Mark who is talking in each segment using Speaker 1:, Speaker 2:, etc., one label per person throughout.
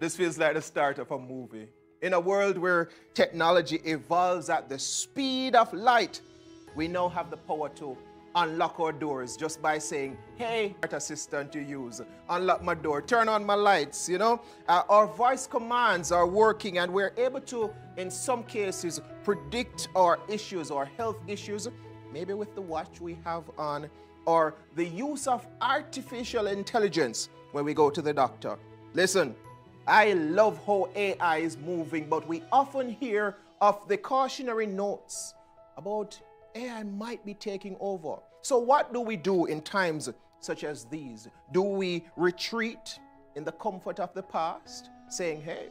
Speaker 1: This feels like the start of a movie. In a world where technology evolves at the speed of light, we now have the power to unlock our doors just by saying, hey, assistant you use, unlock my door, turn on my lights, Our voice commands are working and we're able to, in some cases, predict our issues, our health issues, maybe with the watch we have on, or the use of artificial intelligence when we go to the doctor. Listen, I love how AI is moving, but we often hear of the cautionary notes about AI might be taking over. So what do we do in times such as these? Do we retreat in the comfort of the past, saying, hey,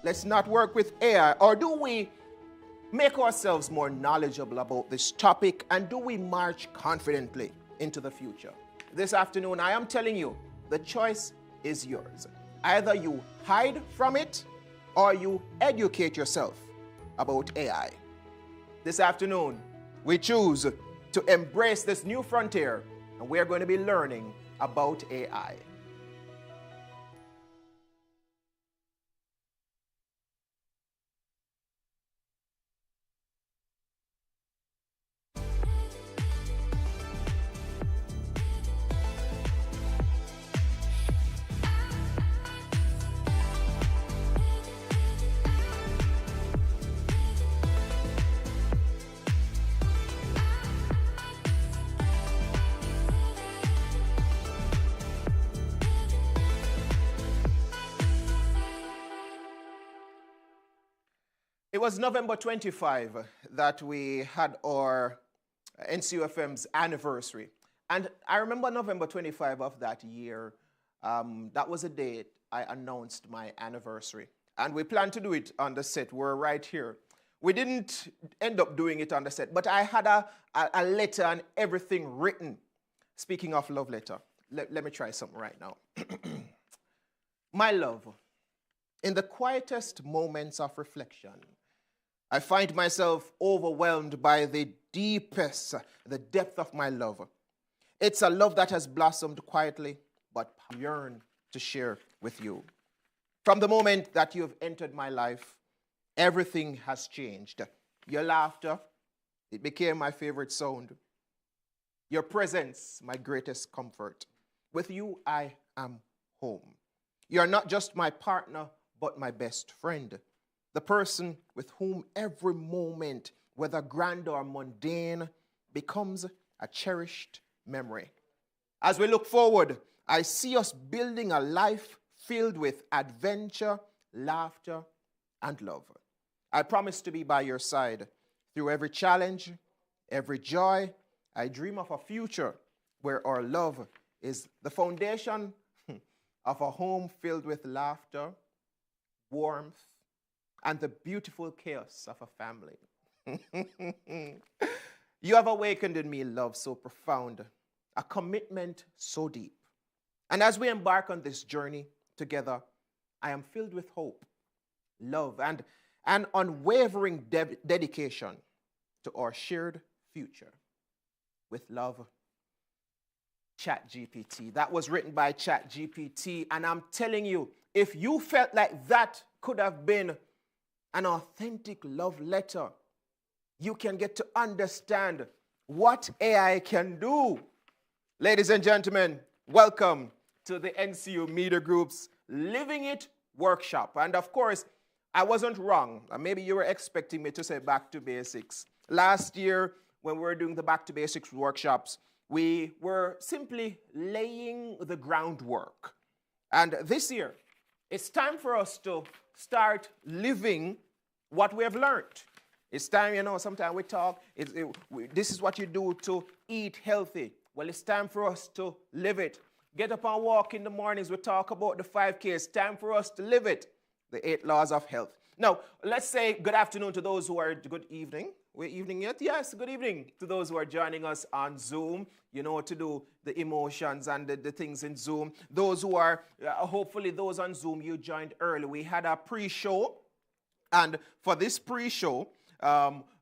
Speaker 1: let's not work with AI? Or do we make ourselves more knowledgeable about this topic, and do we march confidently into the future? This afternoon, I am telling you, the choice is yours. Either you hide from it or you educate yourself about AI. This afternoon, we choose to embrace this new frontier, and we're going to be learning about AI. It was November 25 that we had our NCUFM's anniversary. And I remember November 25 of that year, that was the date I announced my anniversary. And we planned to do it on the set. We're right here. We didn't end up doing it on the set, but I had a letter and everything written. Speaking of love letter, let me try something right now. My love, in the quietest moments of reflection, I find myself overwhelmed by the depth of my love. It's a love that has blossomed quietly, but I yearn to share with you. From the moment that you have entered my life, everything has changed. Your laughter, it became my favorite sound. Your presence, my greatest comfort. With you, I am home. You're not just my partner, but my best friend. The person with whom every moment, whether grand or mundane, becomes a cherished memory. As we look forward, I see us building a life filled with adventure, laughter, and love. I promise to be by your side through every challenge, every joy. I dream of a future where our love is the foundation of a home filled with laughter, warmth, and the beautiful chaos of a family. You have awakened in me love so profound, a commitment so deep. And as we embark on this journey together, I am filled with hope, love, and an unwavering dedication to our shared future. With love, ChatGPT. That was written by ChatGPT, and I'm telling you, if you felt like that could have been an authentic love letter, you can get to understand what AI can do. Ladies and gentlemen, welcome to the NCU Media Group's Living It workshop. And of course, I wasn't wrong. Maybe you were expecting me to say back to basics. Last year, when we were doing the back to basics workshops, we were simply laying the groundwork. And this year, it's time for us to start living what we have learned. It's time, sometimes we talk, this is what you do to eat healthy. Well, it's time for us to live it. Get up and walk in the mornings. We talk about the 5K. It's time for us to live it. The 8 laws of health. Now, let's say good afternoon to those who are, good evening. We're evening yet? Yes, good evening to those who are joining us on Zoom, to do the emotions and the things in Zoom. Those who are, hopefully those on Zoom, you joined early. We had a pre-show, and for this pre-show,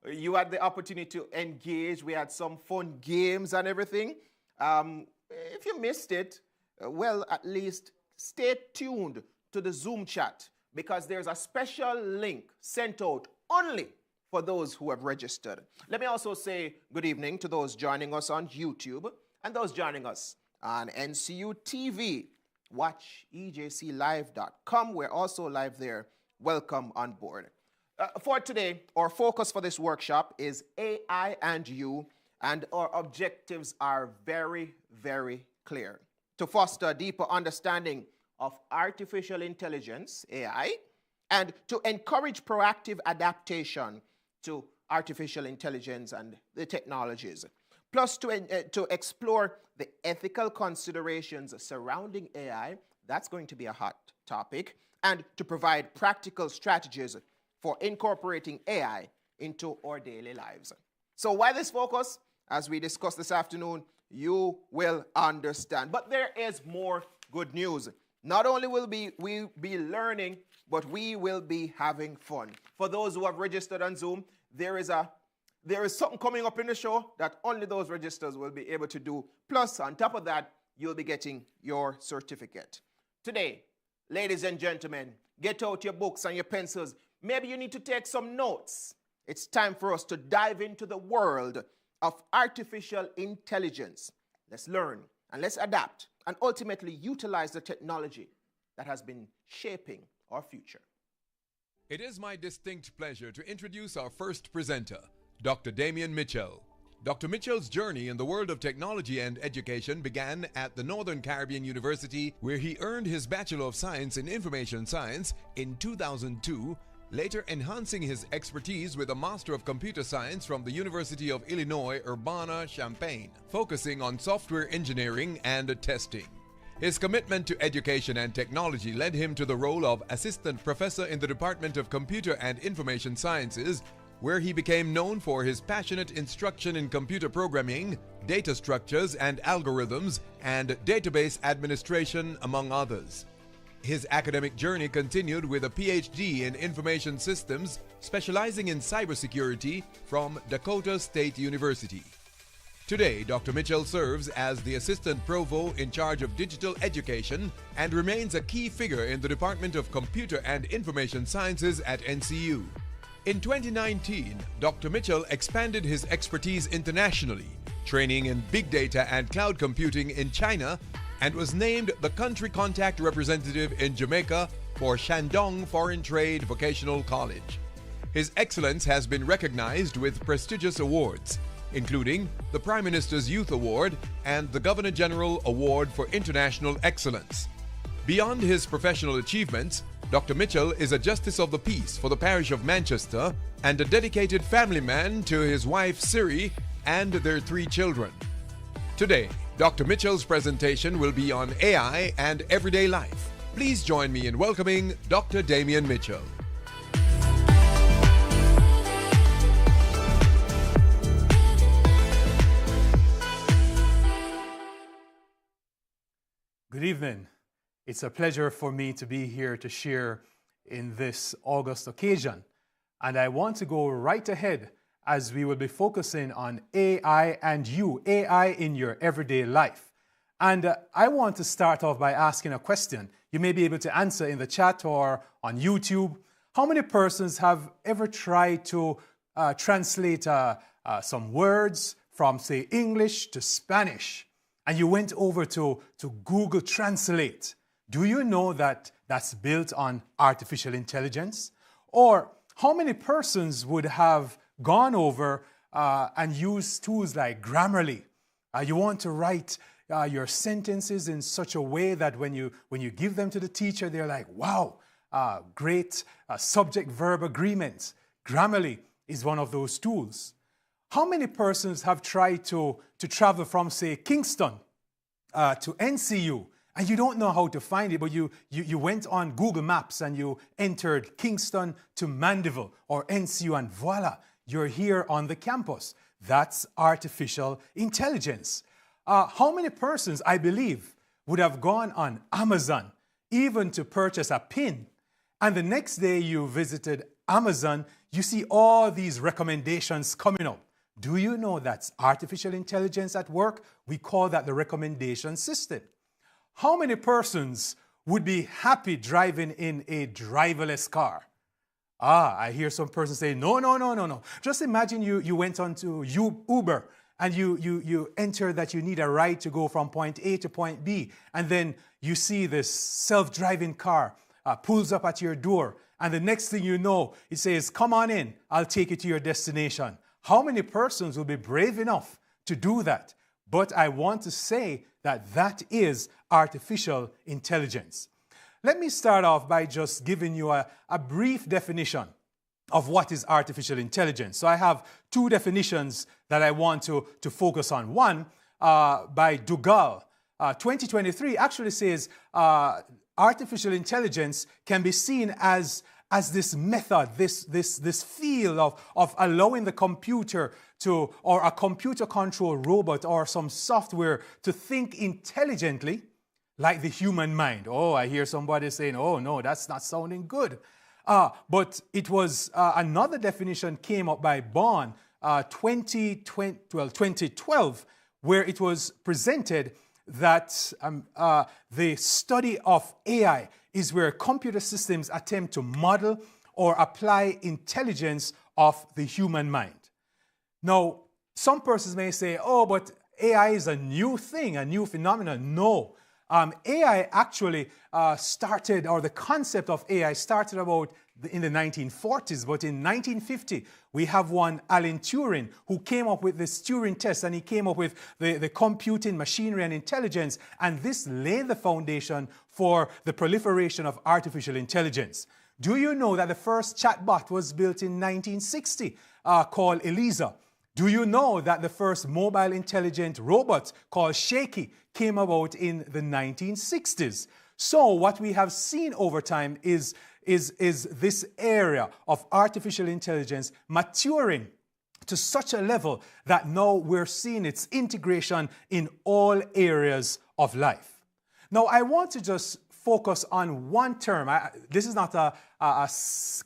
Speaker 1: you had the opportunity to engage. We had some fun games and everything. If you missed it, well, at least stay tuned to the Zoom chat because there's a special link sent out only for those who have registered. Let me also say good evening to those joining us on YouTube and those joining us on NCU TV. Watch ejclive.com. We're also live there. Welcome on board. For today, our focus for this workshop is AI and you, and our objectives are very, very clear. To foster a deeper understanding of artificial intelligence, AI, and to encourage proactive adaptation to artificial intelligence and the technologies. Plus, to explore the ethical considerations surrounding AI, that's going to be a hot topic, and to provide practical strategies for incorporating AI into our daily lives. So why this focus? As we discuss this afternoon, you will understand. But there is more good news. Not only will we be learning, but we will be having fun. For those who have registered on Zoom, there is something coming up in the show that only those registers will be able to do. Plus, on top of that, you'll be getting your certificate. Today, ladies and gentlemen, get out your books and your pencils. Maybe you need to take some notes. It's time for us to dive into the world of artificial intelligence. Let's learn and let's adapt and ultimately utilize the technology that has been shaping our future.
Speaker 2: It is my distinct pleasure to introduce our first presenter, Dr. Damian Mitchell. Dr. Mitchell's journey in the world of technology and education began at the Northern Caribbean University, where he earned his Bachelor of Science in Information Science in 2002, later enhancing his expertise with a Master of Computer Science from the University of Illinois, Urbana-Champaign, focusing on software engineering and testing. His commitment to education and technology led him to the role of Assistant Professor in the Department of Computer and Information Sciences, where he became known for his passionate instruction in computer programming, data structures and algorithms, and database administration, among others. His academic journey continued with a PhD in Information Systems, specializing in cybersecurity from Dakota State University. Today, Dr. Mitchell serves as the Assistant Provost in charge of digital education and remains a key figure in the Department of Computer and Information Sciences at NCU. In 2019, Dr. Mitchell expanded his expertise internationally, training in big data and cloud computing in China, and was named the Country Contact Representative in Jamaica for Shandong Foreign Trade Vocational College. His excellence has been recognized with prestigious awards, including the Prime Minister's Youth Award and the Governor General Award for International Excellence. Beyond his professional achievements, Dr. Mitchell is a Justice of the Peace for the parish of Manchester and a dedicated family man to his wife Siri and their 3 children. Today, Dr. Mitchell's presentation will be on AI and everyday life. Please join me in welcoming Dr. Damian Mitchell.
Speaker 3: Good evening. It's a pleasure for me to be here to share in this August occasion. And I want to go right ahead as we will be focusing on AI and you, AI in your everyday life. And I want to start off by asking a question. You may be able to answer in the chat or on YouTube. How many persons have ever tried to translate some words from, say, English to Spanish? And you went over to Google Translate. Do you know that that's built on artificial intelligence? Or how many persons would have gone over and used tools like Grammarly? You want to write your sentences in such a way that when you give them to the teacher, they're like, wow, great subject-verb agreements. Grammarly is one of those tools. How many persons have tried to travel from, say, Kingston to NCU, and you don't know how to find it, but you went on Google Maps and you entered Kingston to Mandeville or NCU, and voila, you're here on the campus. That's artificial intelligence. How many persons, I believe, would have gone on Amazon even to purchase a pin, and the next day you visited Amazon, you see all these recommendations coming up? Do you know that's artificial intelligence at work? We call that the recommendation system. How many persons would be happy driving in a driverless car? I hear some person say, no. Just imagine you went on to Uber and you enter that you need a ride to go from point A to point B. And then you see this self-driving car pulls up at your door. And the next thing you know, it says, come on in, I'll take you to your destination. How many persons will be brave enough to do that? But I want to say that that is artificial intelligence. Let me start off by just giving you a brief definition of what is artificial intelligence. So I have two definitions that I want to focus on. One by Brickell, 2023 actually says artificial intelligence can be seen as this method, this field of allowing the computer to, or a computer-controlled robot or some software to think intelligently like the human mind. Oh, I hear somebody saying, oh no, that's not sounding good. But it was another definition came up by Bond 2012, where it was presented that the study of AI is where computer systems attempt to model or apply intelligence of the human mind. Now, some persons may say, oh, but AI is a new thing, a new phenomenon. No. AI actually started, or the concept of AI started about in the 1940s, but in 1950, we have one Alan Turing who came up with this Turing test, and he came up with the computing machinery and intelligence, and this laid the foundation for the proliferation of artificial intelligence. Do you know that the first chatbot was built in 1960 called Eliza? Do you know that the first mobile intelligent robot called Chequing came about in the 1960s? So what we have seen over time is this area of artificial intelligence maturing to such a level that now we're seeing its integration in all areas of life. Now, I want to just focus on one term. This is not a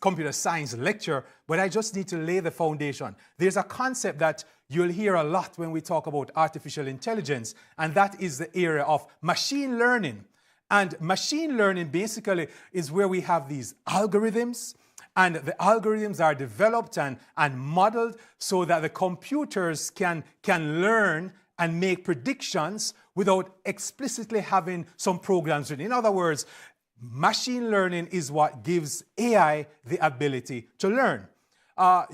Speaker 3: computer science lecture, but I just need to lay the foundation. There's a concept that you'll hear a lot when we talk about artificial intelligence, and that is the area of machine learning. And machine learning basically is where we have these algorithms, and the algorithms are developed and modeled so that the computers can learn and make predictions without explicitly having some programs written. In other words, machine learning is what gives AI the ability to learn.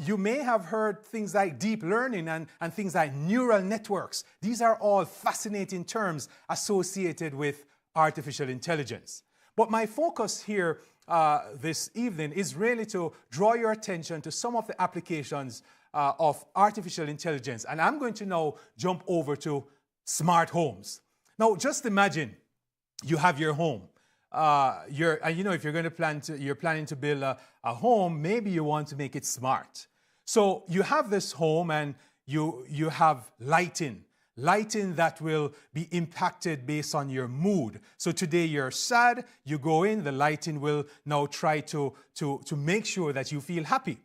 Speaker 3: You may have heard things like deep learning and things like neural networks. These are all fascinating terms associated with artificial intelligence. But my focus here this evening is really to draw your attention to some of the applications of artificial intelligence. And I'm going to now jump over to smart homes. Now, just imagine you have your home. If you're going to you're planning to build a home, maybe you want to make it smart. So you have this home and you have lighting that will be impacted based on your mood. So today you're sad, you go in, the lighting will now try to make sure that you feel happy.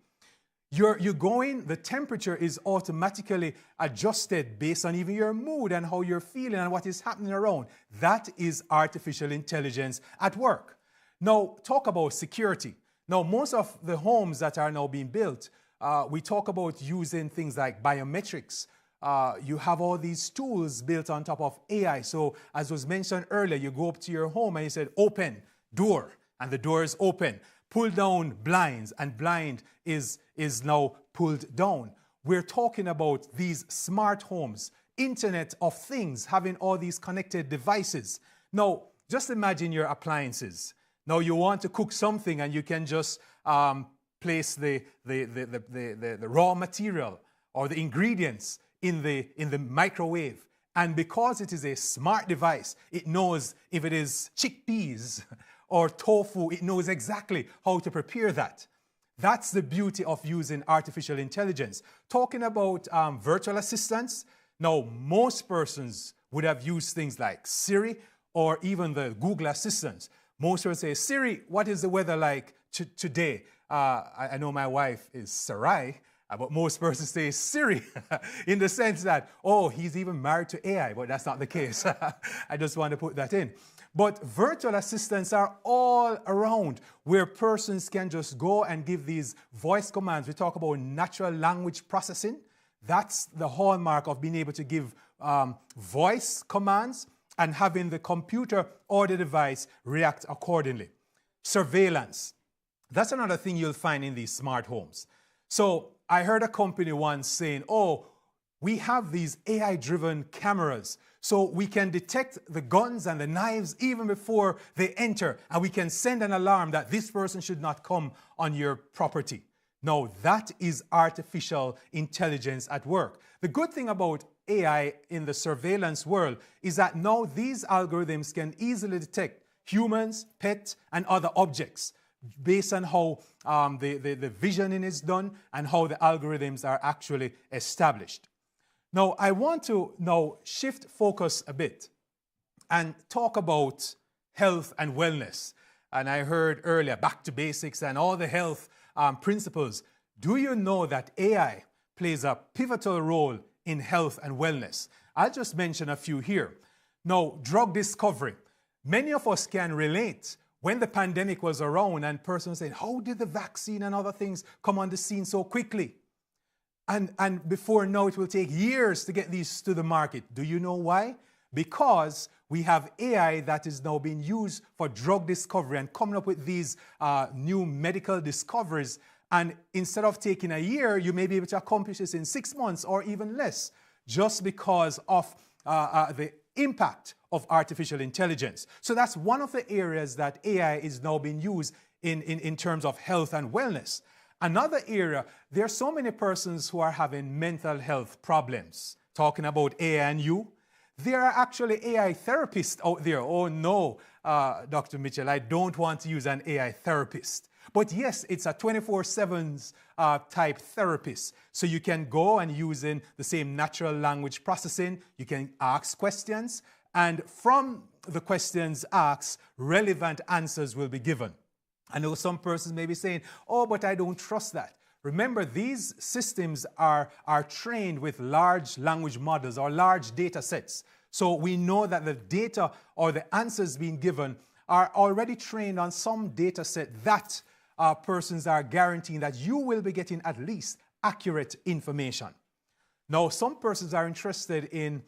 Speaker 3: You go in, the temperature is automatically adjusted based on even your mood and how you're feeling and what is happening around. That is artificial intelligence at work. Now, talk about security. Now, most of the homes that are now being built, we talk about using things like biometrics. You have all these tools built on top of AI. So, as was mentioned earlier, you go up to your home and you said, open door, and the door is open. Pull down blinds, and blind is now pulled down. We're talking about these smart homes, Internet of Things, having all these connected devices. Now, just imagine your appliances. Now, you want to cook something, and you can just place the raw material or the ingredients in the microwave. And because it is a smart device, it knows if it is chickpeas or tofu, it knows exactly how to prepare that. That's the beauty of using artificial intelligence. Talking about virtual assistants, now most persons would have used things like Siri or even the Google Assistants. Most persons say, Siri, what is the weather like today? I know my wife is Sarai, but most persons say Siri in the sense that, oh, he's even married to AI, but that's not the case. I just want to put that in. But virtual assistants are all around where persons can just go and give these voice commands. We talk about natural language processing. That's the hallmark of being able to give voice commands and having the computer or the device react accordingly. Surveillance. That's another thing you'll find in these smart homes. So I heard a company once saying, oh, we have these AI-driven cameras, so we can detect the guns and the knives even before they enter, and we can send an alarm that this person should not come on your property. No, that is artificial intelligence at work. The good thing about AI in the surveillance world is that now these algorithms can easily detect humans, pets, and other objects based on how the visioning is done and how the algorithms are actually established. Now, I want to now shift focus a bit and talk about health and wellness. And I heard earlier, back to basics and all the health principles. Do you know that AI plays a pivotal role in health and wellness? I'll just mention a few here. Now, drug discovery. Many of us can relate when the pandemic was around and persons saying, how did the vaccine and other things come on the scene so quickly? And before now, it will take years to get these to the market. Do you know why? Because we have AI that is now being used for drug discovery and coming up with these new medical discoveries. And instead of taking a year, you may be able to accomplish this in 6 months or even less, just because of the impact of artificial intelligence. So that's one of the areas that AI is now being used in terms of health and wellness. Another area, there are so many persons who are having mental health problems. Talking about AI and you, there are actually AI therapists out there. Oh no, Dr. Mitchell, I don't want to use an AI therapist. But yes, it's a 24/7 type therapist. So you can go and using the same natural language processing, you can ask questions, and from the questions asked, relevant answers will be given. I know some persons may be saying, oh, but I don't trust that. Remember, these systems are trained with large language models or large data sets. So we know that the data or the answers being given are already trained on some data set that persons are guaranteeing that you will be getting at least accurate information. Now, some persons are interested in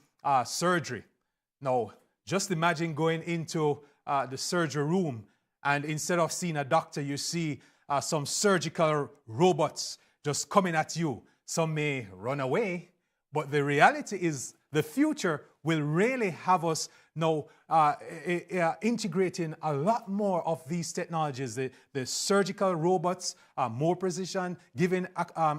Speaker 3: surgery. Now, just imagine going into the surgery room, and instead of seeing a doctor, you see some surgical robots just coming at you. Some may run away, but the reality is the future will really have us now integrating a lot more of these technologies, the surgical robots, more precision, giving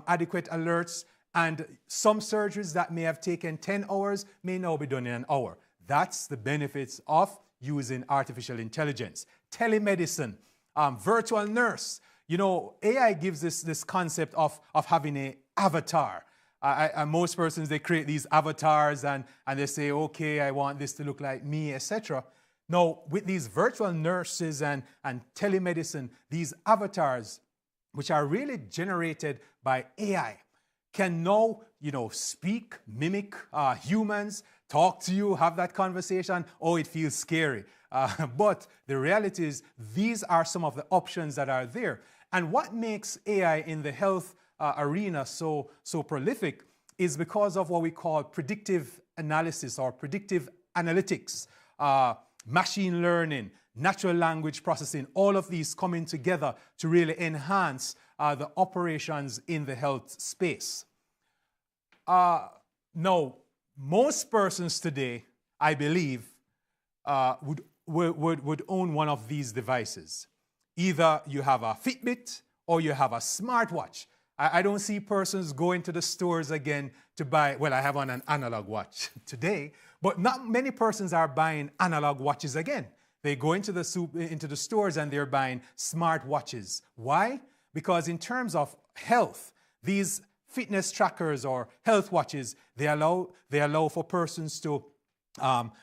Speaker 3: adequate alerts, and some surgeries that may have taken 10 hours may now be done in an hour. That's the benefits of using artificial intelligence. Telemedicine, virtual nurse. You know, AI gives this concept of having an avatar. Most persons, they create these avatars and they say, okay, I want this to look like me, etc. Now, with these virtual nurses and telemedicine, these avatars, which are really generated by AI, can now, you know, speak, mimic humans, talk to you, have that conversation. Oh, it feels scary. But the reality is these are some of the options that are there. And what makes AI in the health arena so prolific is because of what we call predictive analysis or predictive analytics, machine learning, natural language processing, all of these coming together to really enhance the operations in the health space. Now, most persons today, I believe, would own one of these devices. Either you have a Fitbit or you have a smartwatch. I don't see persons going to the stores again to buy, well, I have on an analog watch today, but not many persons are buying analog watches again. They go into the stores and they're buying smart watches. Why? Because in terms of health, these fitness trackers or health watches, they allow for persons to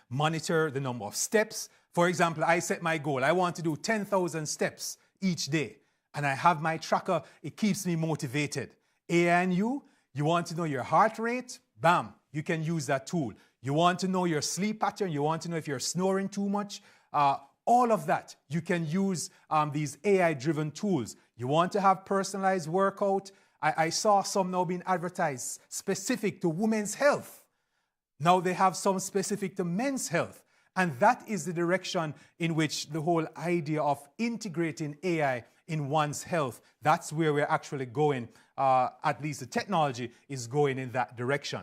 Speaker 3: monitor the number of steps. For example, I set my goal. I want to do 10,000 steps each day. And I have my tracker. It keeps me motivated. And you want to know your heart rate? Bam, you can use that tool. You want to know your sleep pattern? You want to know if you're snoring too much? all of that, you can use these AI-driven tools. You want to have personalized workout? I saw some now being advertised specific to women's health. Now they have some specific to men's health. And that is the direction in which the whole idea of integrating AI in one's health, that's where we're actually going. At least the technology is going in that direction.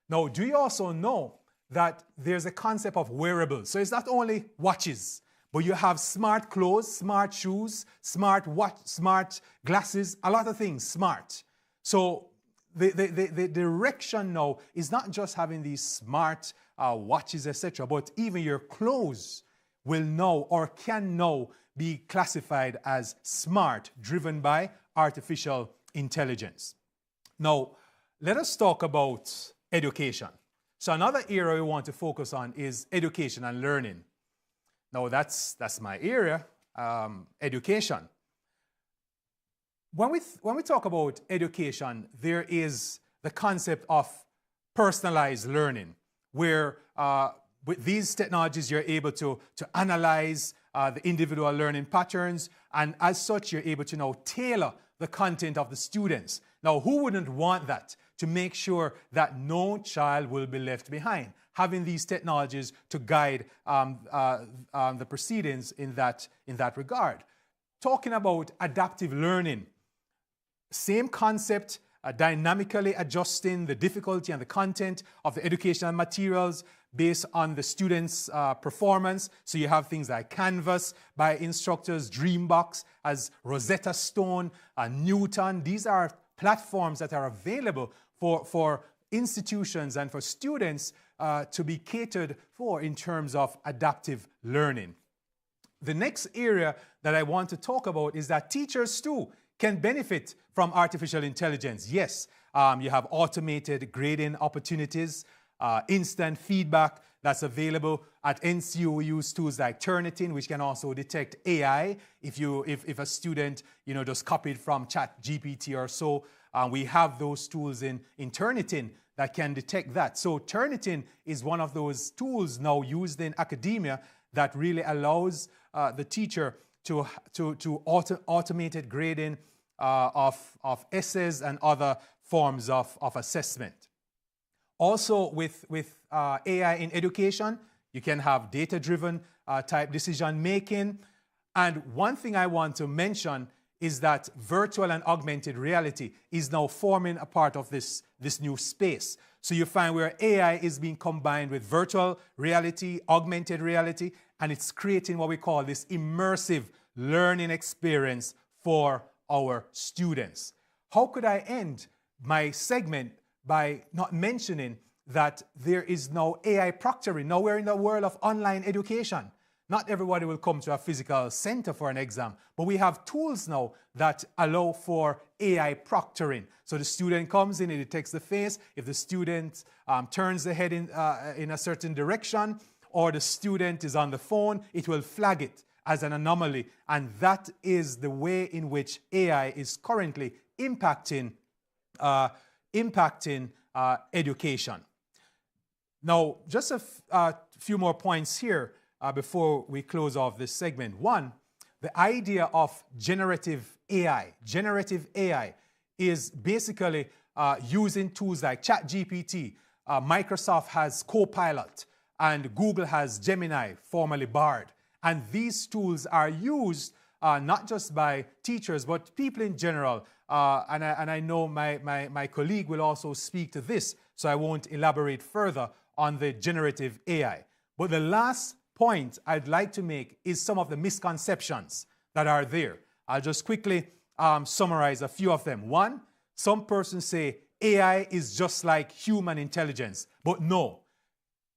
Speaker 3: Now, do you also know that there's a concept of wearables? So it's not only watches, but you have smart clothes, smart shoes, smart watch, smart glasses, a lot of things smart. So the direction now is not just having these smart watches, etc., but even your clothes will now or can now be classified as smart, driven by artificial intelligence. Now, let us talk about education. So another area we want to focus on is education and learning. Now, that's my area, education. When we talk about education, there is the concept of personalized learning, where with these technologies, you're able to analyze the individual learning patterns, and as such, you're able to now tailor the content of the students. Now, who wouldn't want that? To make sure that no child will be left behind, having these technologies to guide the proceedings in that regard. Talking about adaptive learning, same concept, dynamically adjusting the difficulty and the content of the educational materials based on the students' performance. So you have things like Canvas by instructors, Dreambox as Rosetta Stone, Newton. These are platforms that are available for institutions and for students to be catered for in terms of adaptive learning. The next area that I want to talk about is that teachers too can benefit from artificial intelligence. Yes, you have automated grading opportunities, instant feedback that's available. At NCU, we use tools like Turnitin, which can also detect AI. If a student just copied from ChatGPT or so, we have those tools in Turnitin that can detect that. So Turnitin is one of those tools now used in academia that really allows the teacher to automated grading of essays and other forms of assessment. Also, with AI in education, you can have data-driven type decision-making. And one thing I want to mention is that virtual and augmented reality is now forming a part of this new space. So you find where AI is being combined with virtual reality, augmented reality, and it's creating what we call this immersive learning experience for our students. How could I end my segment by not mentioning that there is now AI proctoring? Now we're in the world of online education. Not everybody will come to a physical center for an exam, but we have tools now that allow for AI proctoring. So the student comes in, it detects the face. If the student turns the head in a certain direction, or the student is on the phone, it will flag it as an anomaly. And that is the way in which AI is currently impacting education. Now, just a few more points here before we close off this segment. One, the idea of generative AI. Generative AI is basically using tools like ChatGPT. Microsoft has Copilot, and Google has Gemini, formerly Bard. And these tools are used not just by teachers, but people in general. And I know my colleague will also speak to this, so I won't elaborate further on the generative AI. But the last point I'd like to make is some of the misconceptions that are there. I'll just quickly summarize a few of them. One, some persons say AI is just like human intelligence, but no.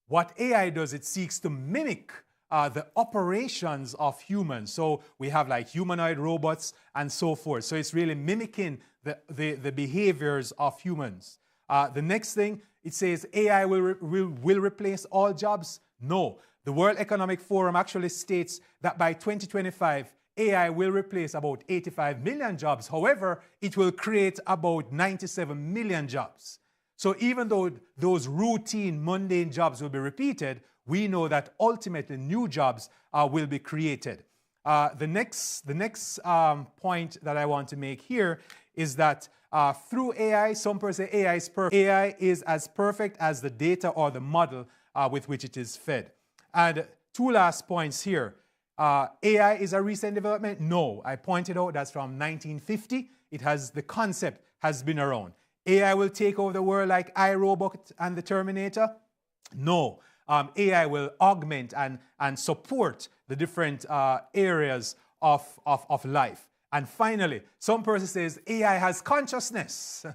Speaker 3: What AI does, it seeks to mimic the operations of humans. So we have like humanoid robots and so forth. So it's really mimicking the behaviors of humans. The next thing, it says AI will replace all jobs. No. The World Economic Forum actually states that by 2025, AI will replace about 85 million jobs. However, it will create about 97 million jobs. So even though those routine, mundane jobs will be repeated, we know that ultimately new jobs will be created. The next point that I want to make here is that through AI, some person say AI is perfect. AI is as perfect as the data or the model with which it is fed. And two last points here. AI is a recent development? No. I pointed out that's from 1950. The concept has been around. AI will take over the world like iRobot and the Terminator? No. AI will augment and support the different areas of life. And finally, some person says AI has consciousness.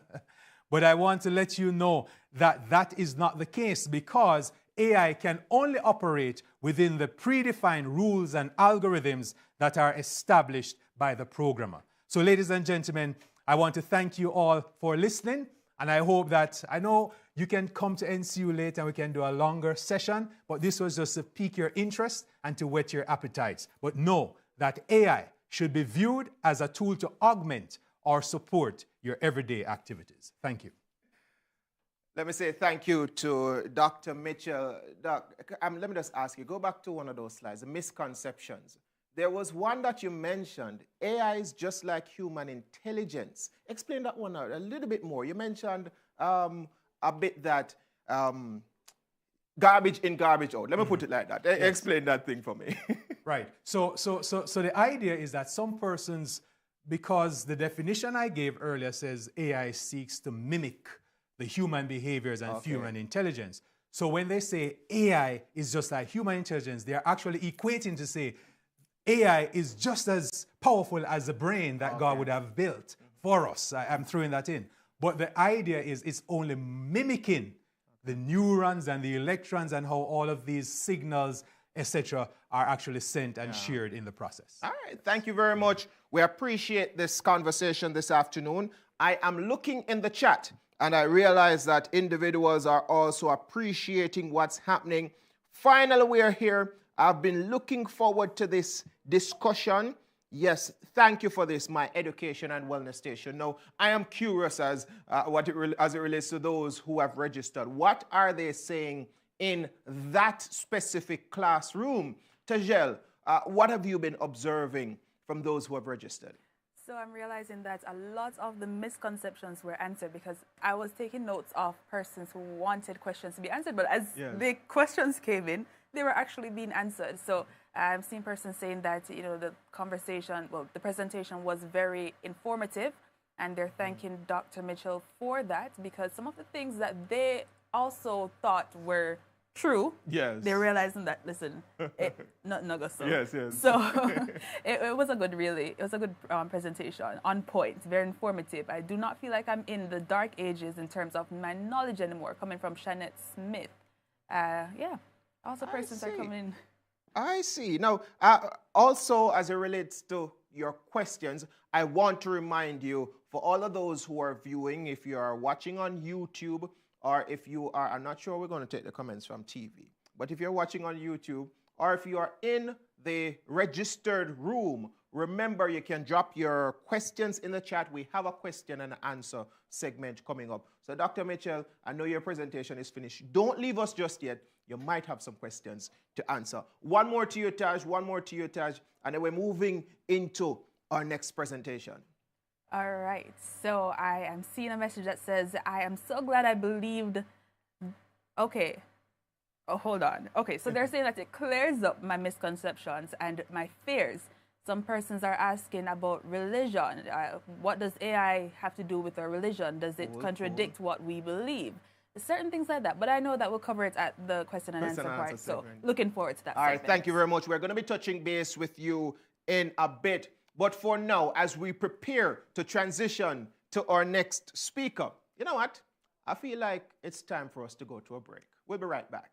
Speaker 3: But I want to let you know that that is not the case, because AI can only operate within the predefined rules and algorithms that are established by the programmer. So, ladies and gentlemen, I want to thank you all for listening. And I hope that, I know you can come to NCU later and we can do a longer session, but this was just to pique your interest and to whet your appetites. But know that AI should be viewed as a tool to augment or support your everyday activities. Thank you.
Speaker 1: Let me say thank you to Dr. Mitchell. Let me just ask you, go back to one of those slides, the misconceptions. There was one that you mentioned, AI is just like human intelligence. Explain that one out a little bit more. You mentioned a bit that garbage in, garbage out. Let me put it like that. Yes. Explain that thing for me.
Speaker 3: Right. So the idea is that some persons, because the definition I gave earlier says AI seeks to mimic the human behaviors and human intelligence. So when they say AI is just like human intelligence, they are actually equating to say AI is just as powerful as the brain that God would have built for us. I'm throwing that in. But the idea is it's only mimicking the neurons and the electrons and how all of these signals, etc., are actually sent and shared in the process.
Speaker 1: All right. Thank you very much. We appreciate this conversation this afternoon. I am looking in the chat, and I realize that individuals are also appreciating what's happening. Finally, we are here. I've been looking forward to this discussion. Yes, thank you for this, my education and wellness station. Now, I am curious as it relates to those who have registered. What are they saying in that specific classroom? Tajel, what have you been observing from those who have registered?
Speaker 4: So I'm realizing that a lot of the misconceptions were answered, because I was taking notes of persons who wanted questions to be answered, but as the questions came in, they were actually being answered. So I've seen persons saying that, you know, the presentation was very informative, and they're thanking Dr. Mitchell for that, because some of the things that they also thought were true, they're realizing that, listen, not go so.
Speaker 1: Yes.
Speaker 4: So it was a good, presentation, on point, very informative. I do not feel like I'm in the dark ages in terms of my knowledge anymore, coming from Shanette Smith. Also persons are coming.
Speaker 1: I see. Now, also as it relates to your questions, I want to remind you, for all of those who are viewing, if you are watching on YouTube, or if you are, I'm not sure we're going to take the comments from TV, but if you're watching on YouTube, or if you are in the registered room, remember you can drop your questions in the chat. We have a question and answer segment coming up. So Dr. Mitchell, I know your presentation is finished. Don't leave us just yet. You might have some questions to answer. One more to you, Taj, and then we're moving into our next presentation.
Speaker 4: All right, so I am seeing a message that says, I am so glad I believed. Okay, hold on. Okay, so they're saying that it clears up my misconceptions and my fears. Some persons are asking about religion. What does AI have to do with our religion? Does it contradict what we believe? Certain things like that. But I know that we'll cover it at the question and answer part. So looking forward to that.
Speaker 1: All right, thank you very much. We're going to be touching base with you in a bit. But for now, as we prepare to transition to our next speaker, you know what? I feel like it's time for us to go to a break. We'll be right back.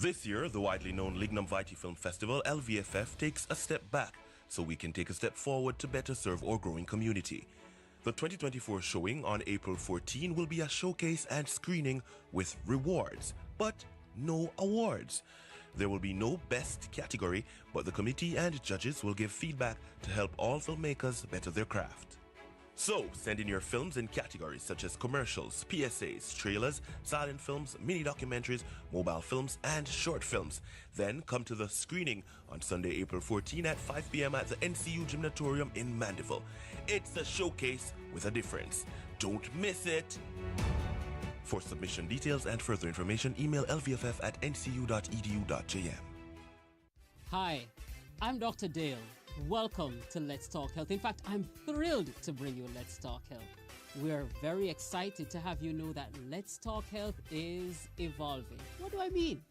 Speaker 5: This year, the widely known Lignum Vitae Film Festival, LVFF, takes a step back so we can take a step forward to better serve our growing community. The 2024 showing on April 14 will be a showcase and screening with rewards, but no awards. There will be no best category, but the committee and judges will give feedback to help all filmmakers better their craft. So, send in your films in categories such as commercials, PSAs, trailers, silent films, mini documentaries, mobile films, and short films. Then come to the screening on Sunday, April 14 at 5 p.m. at the NCU Gymnatorium in Mandeville. It's a showcase with a difference. Don't miss it! For submission details and further information, email lvff@ncu.edu.jm.
Speaker 6: Hi, I'm Dr. Dale. Welcome to Let's Talk Health. In fact, I'm thrilled to bring you Let's Talk Health. We're very excited to have you know that Let's Talk Health is evolving. What do I mean?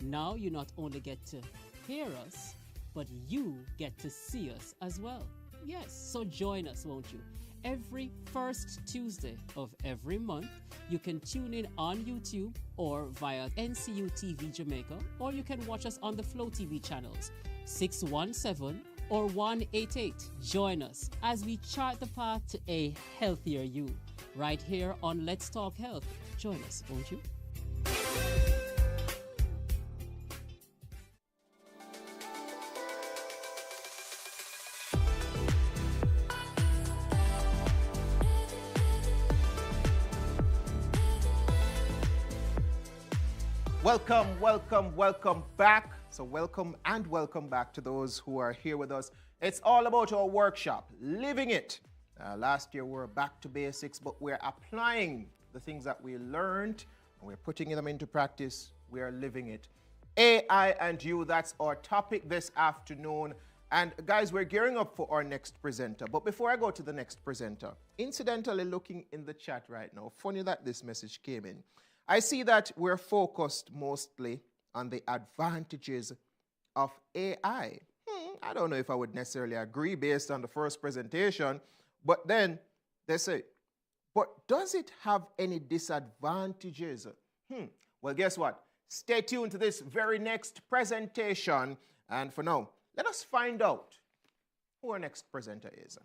Speaker 6: Now you not only get to hear us, but you get to see us as well. Yes, so join us, won't you? Every first Tuesday of every month, you can tune in on YouTube or via NCU TV Jamaica, or you can watch us on the Flow TV channels, 617 or 188. Join us as we chart the path to a healthier you, right here on Let's Talk Health. Join us, won't you?
Speaker 1: Welcome back. So welcome back to those who are here with us. It's all about our workshop, living it. Last year we were back to basics, but we're applying the things that we learned and we're putting them into practice. We are living it. AI and you, that's our topic this afternoon. And guys, we're gearing up for our next presenter. But before I go to the next presenter, incidentally looking in the chat right now, funny that this message came in. I see that we're focused mostly on the advantages of AI. I don't know if I would necessarily agree based on the first presentation, but then they say, but does it have any disadvantages? Well, guess what? Stay tuned to this very next presentation. And for now, let us find out who our next presenter is.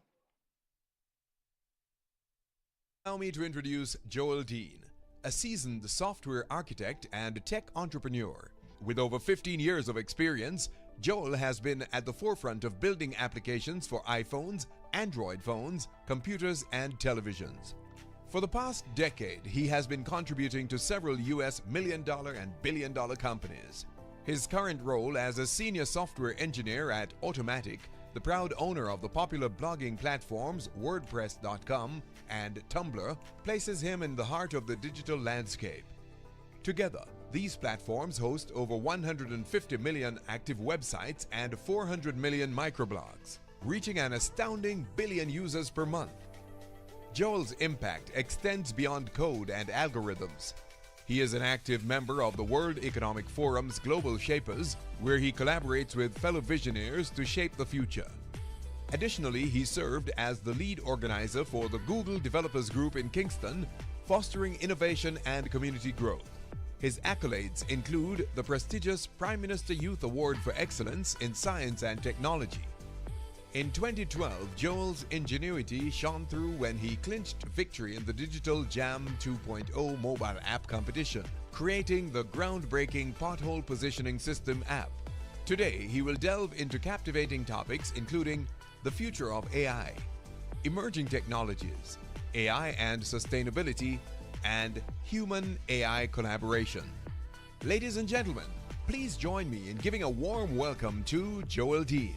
Speaker 2: Allow me to introduce Joel Dean, a seasoned software architect and tech entrepreneur. With over 15 years of experience, Joel has been at the forefront of building applications for iPhones, Android phones, computers, and televisions. For the past decade, he has been contributing to several U.S. million-dollar and billion-dollar companies. His current role as a senior software engineer at Automatic, the proud owner of the popular blogging platforms WordPress.com and Tumblr, places him in the heart of the digital landscape. Together, these platforms host over 150 million active websites and 400 million microblogs, reaching an astounding billion users per month. Joel's impact extends beyond code and algorithms. He is an active member of the World Economic Forum's Global Shapers, where he collaborates with fellow visionaries to shape the future. Additionally, he served as the lead organizer for the Google Developers Group in Kingston, fostering innovation and community growth. His accolades include the prestigious Prime Minister Youth Award for Excellence in Science and Technology. In 2012, Joel's ingenuity shone through when he clinched victory in the Digital Jam 2.0 mobile app competition, creating the groundbreaking Pothole Positioning System app. Today, he will delve into captivating topics including the future of AI, emerging technologies, AI and sustainability, and human-AI collaboration. Ladies and gentlemen, please join me in giving a warm welcome to Joel Dean.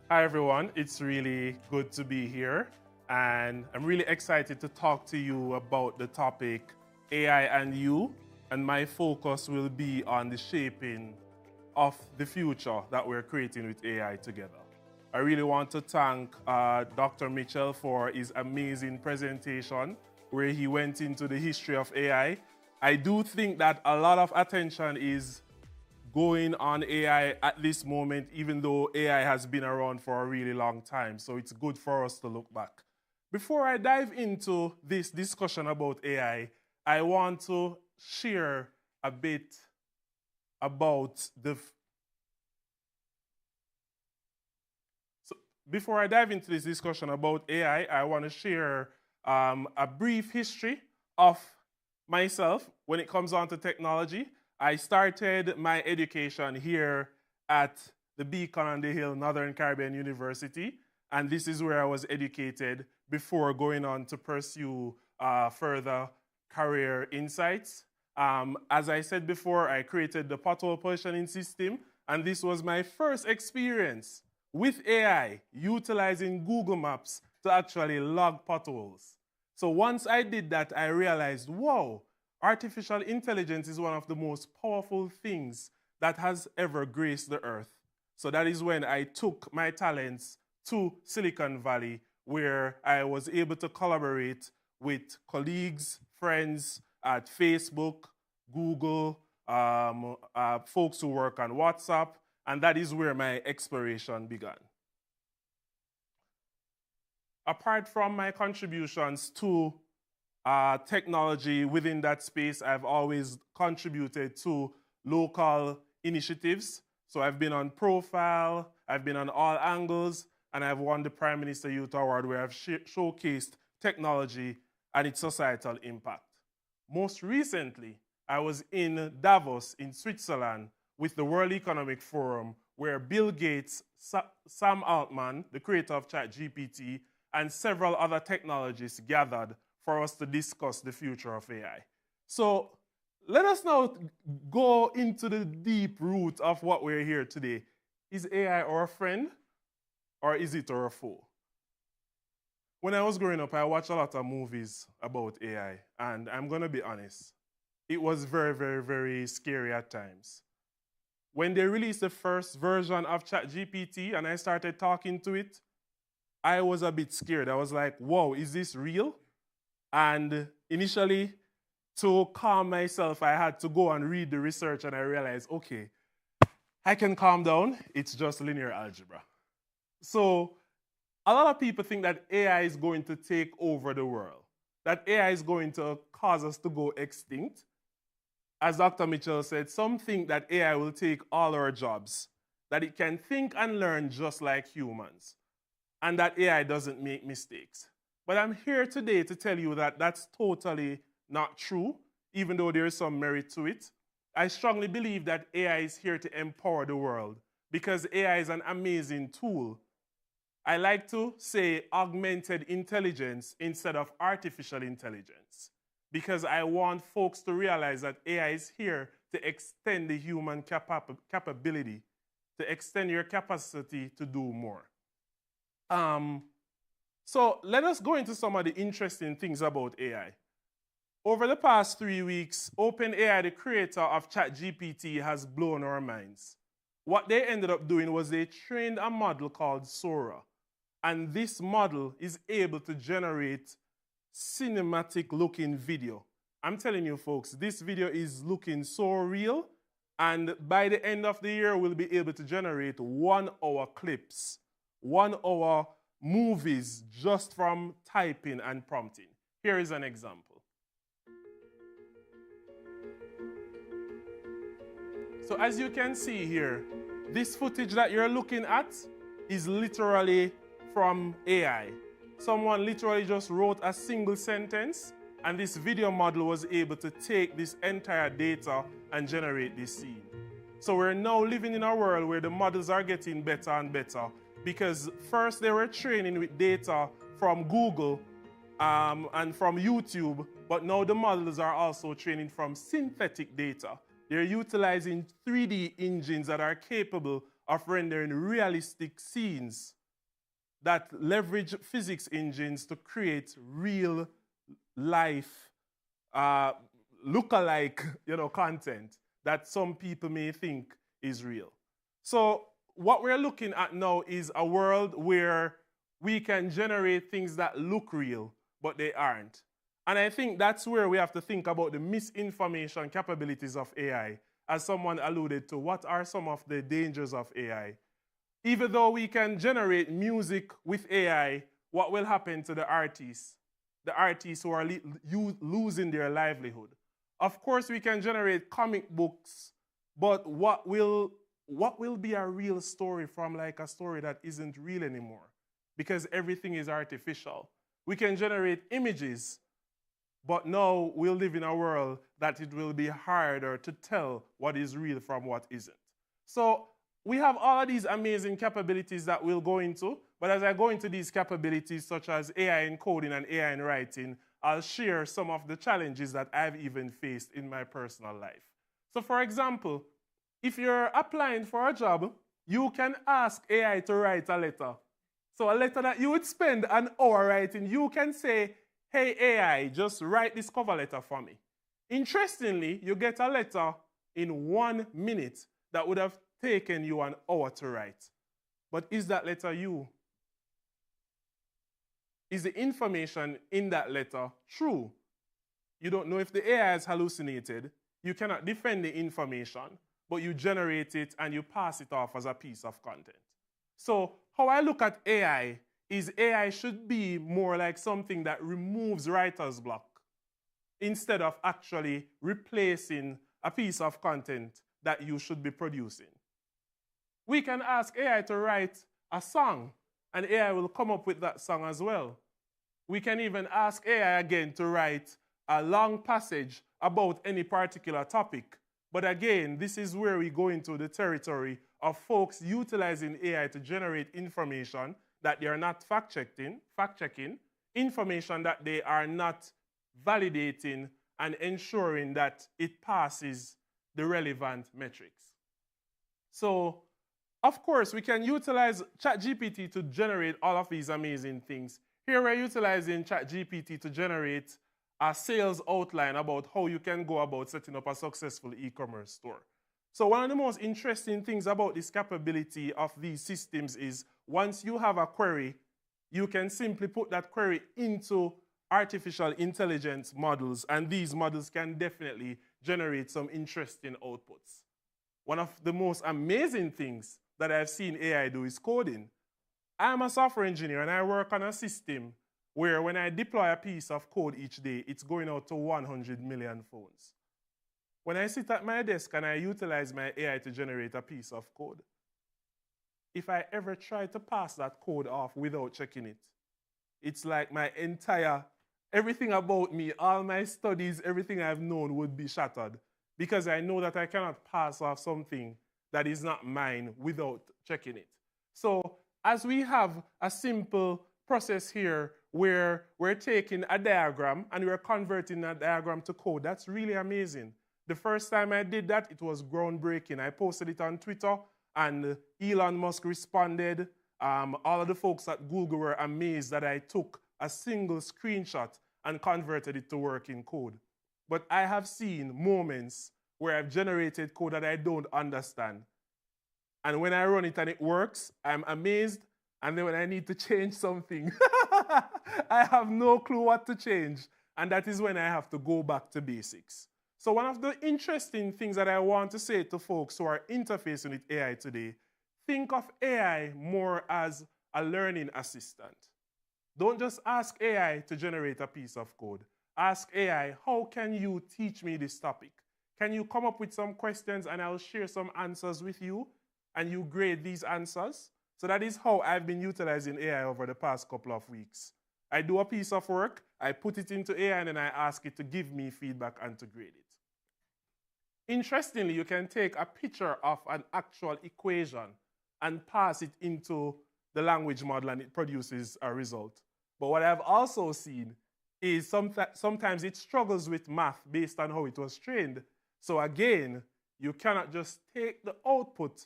Speaker 7: Hi everyone, it's really good to be here, and I'm really excited to talk to you about the topic AI and you, and my focus will be on the shaping of the future that we're creating with AI together. I really want to thank Dr. Mitchell for his amazing presentation where he went into the history of AI. I do think that a lot of attention is going on AI at this moment, even though AI has been around for a really long time. So it's good for us to look back. Before I dive into this discussion about AI, I want to share a bit about before I dive into this discussion about AI, I want to share a brief history of myself when it comes on to technology. I started my education here at the Beacon on the Hill Northern Caribbean University, and this is where I was educated before going on to pursue further career insights. As I said before, I created the pothole positioning system, and this was my first experience with AI, utilizing Google Maps to actually log potholes. So once I did that, I realized, whoa, artificial intelligence is one of the most powerful things that has ever graced the earth. So that is when I took my talents to Silicon Valley, where I was able to collaborate with colleagues, friends at Facebook, Google, folks who work on WhatsApp, and that is where my exploration began. Apart from my contributions to technology within that space, I've always contributed to local initiatives. So I've been on Profile, I've been on All Angles, and I've won the Prime Minister Youth Award where I've showcased technology and its societal impact. Most recently, I was in Davos in Switzerland with the World Economic Forum, where Bill Gates, Sam Altman, the creator of ChatGPT, and several other technologists gathered for us to discuss the future of AI. So let us now go into the deep root of what we're here today. Is AI our friend, or is it our foe? When I was growing up, I watched a lot of movies about AI, and I'm going to be honest, it was very, very, very scary at times. When they released the first version of ChatGPT and I started talking to it, I was a bit scared. I was like, whoa, is this real? And initially, to calm myself, I had to go and read the research, and I realized, okay, I can calm down. It's just linear algebra. So a lot of people think that AI is going to take over the world, that AI is going to cause us to go extinct. As Dr. Mitchell said, some think that AI will take all our jobs, that it can think and learn just like humans, and that AI doesn't make mistakes. But I'm here today to tell you that that's totally not true, even though there is some merit to it. I strongly believe that AI is here to empower the world because AI is an amazing tool. I like to say augmented intelligence instead of artificial intelligence because I want folks to realize that AI is here to extend the human capability, to extend your capacity to do more. So let us go into some of the interesting things about AI. Over the past 3 weeks, OpenAI, the creator of ChatGPT, has blown our minds. What they ended up doing was they trained a model called Sora. And this model is able to generate cinematic-looking video. I'm telling you, folks, this video is looking so real. And by the end of the year, we'll be able to generate 1 hour clips, 1 hour movies just from typing and prompting. Here is an example. So as you can see here, this footage that you're looking at is literally from AI. Someone literally just wrote a single sentence, and this video model was able to take this entire data and generate this scene. So we're now living in a world where the models are getting better and better, because first they were training with data from Google and from YouTube, but now the models are also training from synthetic data. They're utilizing 3D engines that are capable of rendering realistic scenes that leverage physics engines to create real life look-alike content that some people may think is real. So what we're looking at now is a world where we can generate things that look real, but they aren't. And I think that's where we have to think about the misinformation capabilities of AI, as someone alluded to, what are some of the dangers of AI? Even though we can generate music with AI, what will happen to the artists? The artists who are losing their livelihood. Of course, we can generate comic books, but what will be a real story from like a story that isn't real anymore? Because everything is artificial. We can generate images, but now we'll live in a world that it will be harder to tell what is real from what isn't. So we have all of these amazing capabilities that we'll go into, but as I go into these capabilities such as AI in coding and AI in writing, I'll share some of the challenges that I've even faced in my personal life. So for example, if you're applying for a job, you can ask AI to write a letter. So a letter that you would spend an hour writing, you can say, hey AI, just write this cover letter for me. Interestingly, you get a letter in 1 minute that would have taken you an hour to write. But is that letter you? Is the information in that letter true? You don't know if the AI is hallucinated. You cannot defend the information, but you generate it and you pass it off as a piece of content. So how I look at AI is AI should be more like something that removes writer's block instead of actually replacing a piece of content that you should be producing. We can ask AI to write a song, and AI will come up with that song as well. We can even ask AI again to write a long passage about any particular topic. But again, this is where we go into the territory of folks utilizing AI to generate information that they are not fact-checking, information that they are not validating and ensuring that it passes the relevant metrics. So, of course, we can utilize ChatGPT to generate all of these amazing things. Here we're utilizing ChatGPT to generate a sales outline about how you can go about setting up a successful e-commerce store. So one of the most interesting things about this capability of these systems is once you have a query, you can simply put that query into artificial intelligence models, and these models can definitely generate some interesting outputs. One of the most amazing things that I've seen AI do is coding. I'm a software engineer and I work on a system where when I deploy a piece of code each day, it's going out to 100 million phones. When I sit at my desk and I utilize my AI to generate a piece of code, if I ever try to pass that code off without checking it, it's like my entire, everything about me, all my studies, everything I've known would be shattered because I know that I cannot pass off something that is not mine without checking it. So as we have a simple process here where we're taking a diagram and we're converting that diagram to code, that's really amazing. The first time I did that, it was groundbreaking. I posted it on Twitter and Elon Musk responded. All of the folks at Google were amazed that I took a single screenshot and converted it to working code. But I have seen moments where I've generated code that I don't understand. And when I run it and it works, I'm amazed. And then when I need to change something, I have no clue what to change. And that is when I have to go back to basics. So one of the interesting things that I want to say to folks who are interfacing with AI today, think of AI more as a learning assistant. Don't just ask AI to generate a piece of code. Ask AI, how can you teach me this topic? Can you come up with some questions and I'll share some answers with you and you grade these answers? So that is how I've been utilizing AI over the past couple of weeks. I do a piece of work, I put it into AI, and then I ask it to give me feedback and to grade it. Interestingly, you can take a picture of an actual equation and pass it into the language model and it produces a result. But what I've also seen is sometimes it struggles with math based on how it was trained. So again, you cannot just take the output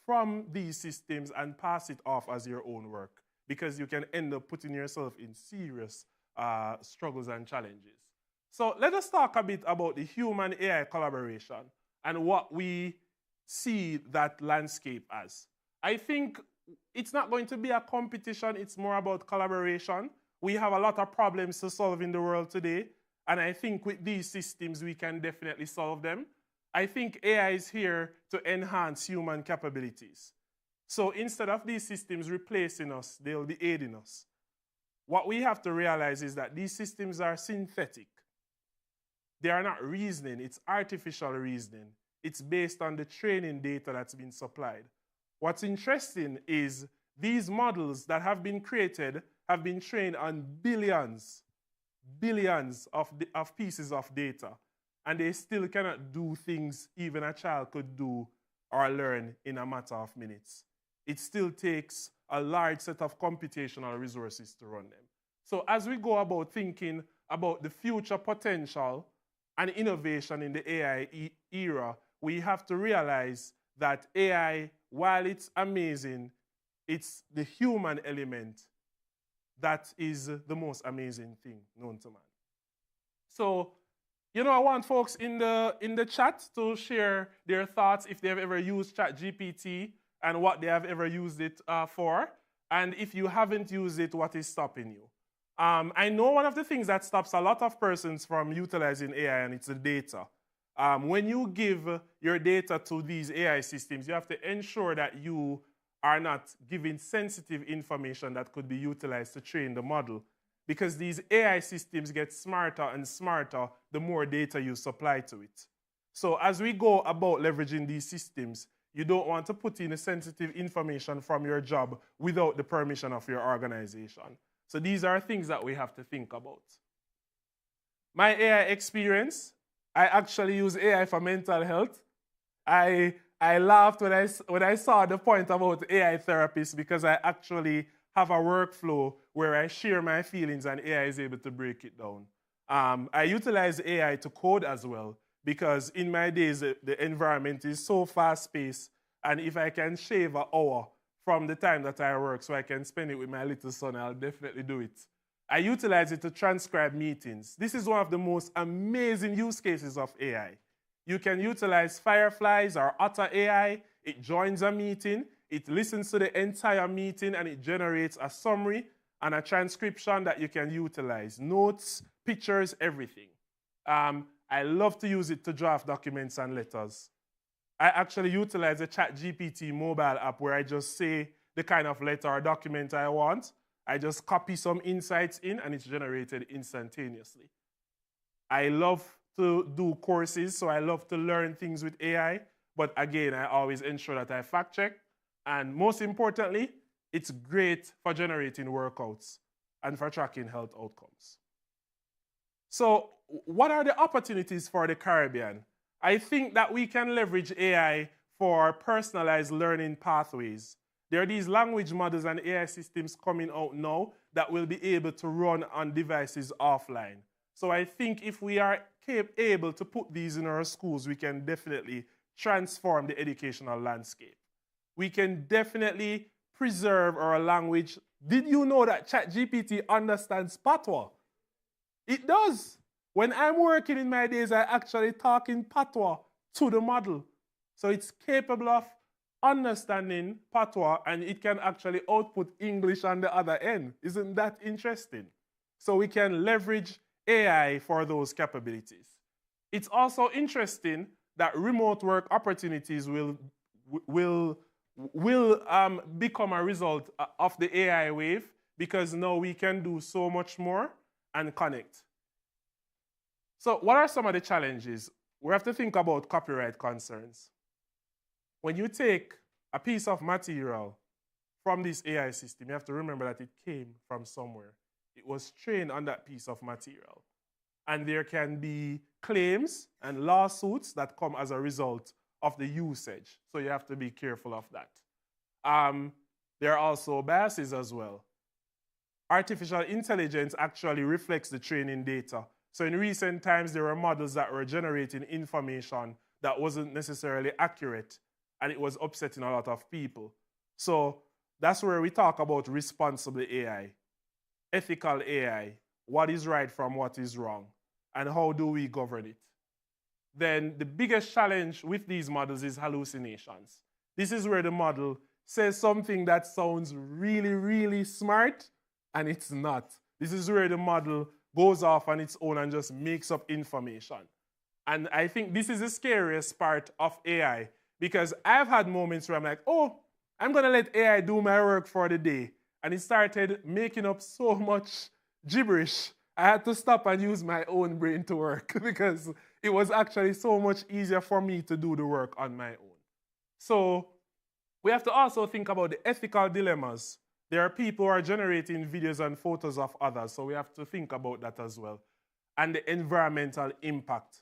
Speaker 7: from these systems and pass it off as your own work because you can end up putting yourself in serious struggles and challenges. So let us talk a bit about the human-AI collaboration and what we see that landscape as. I think it's not going to be a competition, it's more about collaboration. We have a lot of problems to solve in the world today, and I think with these systems we can definitely solve them. I think AI is here to enhance human capabilities. So instead of these systems replacing us, they'll be aiding us. What we have to realize is that these systems are synthetic. They are not reasoning, it's artificial reasoning. It's based on the training data that's been supplied. What's interesting is these models that have been created have been trained on billions of pieces of data, and they still cannot do things even a child could do or learn in a matter of minutes. It still takes a large set of computational resources to run them. So as we go about thinking about the future potential and innovation in the AI era, we have to realize that AI, while it's amazing, it's the human element that is the most amazing thing known to man. So, I want folks in the chat to share their thoughts if they have ever used ChatGPT and what they have ever used it for. And if you haven't used it, what is stopping you? I know one of the things that stops a lot of persons from utilizing AI, and it's the data. When you give your data to these AI systems, you have to ensure that you are not giving sensitive information that could be utilized to train the model, because these AI systems get smarter and smarter the more data you supply to it. So as we go about leveraging these systems, you don't want to put in sensitive information from your job without the permission of your organization. So these are things that we have to think about. My AI experience, I actually use AI for mental health. I laughed when I saw the point about AI therapists, because I actually have a workflow where I share my feelings and AI is able to break it down. I utilize AI to code as well, because in my days, the environment is so fast-paced, and if I can shave an hour from the time that I work so I can spend it with my little son, I'll definitely do it. I utilize it to transcribe meetings. This is one of the most amazing use cases of AI. You can utilize Fireflies or Otter AI. It joins a meeting, it listens to the entire meeting, and it generates a summary and a transcription that you can utilize. Notes, pictures, everything. I love to use it to draft documents and letters. I actually utilize a ChatGPT mobile app where I just say the kind of letter or document I want. I just copy some insights in, and it's generated instantaneously. I love to do courses, so I love to learn things with AI. But again, I always ensure that I fact check. And most importantly, it's great for generating workouts and for tracking health outcomes. So what are the opportunities for the Caribbean? I think that we can leverage AI for personalized learning pathways. There are these language models and AI systems coming out now that will be able to run on devices offline. So I think if we are able to put these in our schools, we can definitely transform the educational landscape. We can definitely preserve our language. Did you know that ChatGPT understands Patois? It does. When I'm working in my days, I actually talk in Patois to the model. So it's capable of understanding Patois, and it can actually output English on the other end. Isn't that interesting? So we can leverage AI for those capabilities. It's also interesting that remote work opportunities will become a result of the AI wave, because now we can do so much more and connect. So what are some of the challenges? We have to think about copyright concerns. When you take a piece of material from this AI system, you have to remember that it came from somewhere. It was trained on that piece of material. And there can be claims and lawsuits that come as a result of the usage. So you have to be careful of that. There are also biases as well. Artificial intelligence actually reflects the training data. So in recent times, there were models that were generating information that wasn't necessarily accurate, and it was upsetting a lot of people. So that's where we talk about responsible AI, ethical AI, what is right from what is wrong, and how do we govern it. Then the biggest challenge with these models is hallucinations. This is where the model says something that sounds really, really smart, and it's not. This is where the model goes off on its own and just makes up information. And I think this is the scariest part of AI, because I've had moments where I'm like, oh, I'm going to let AI do my work for the day. And it started making up so much gibberish. I had to stop and use my own brain to work because it was actually so much easier for me to do the work on my own. So we have to also think about the ethical dilemmas. There are people who are generating videos and photos of others, so we have to think about that as well. And the environmental impact.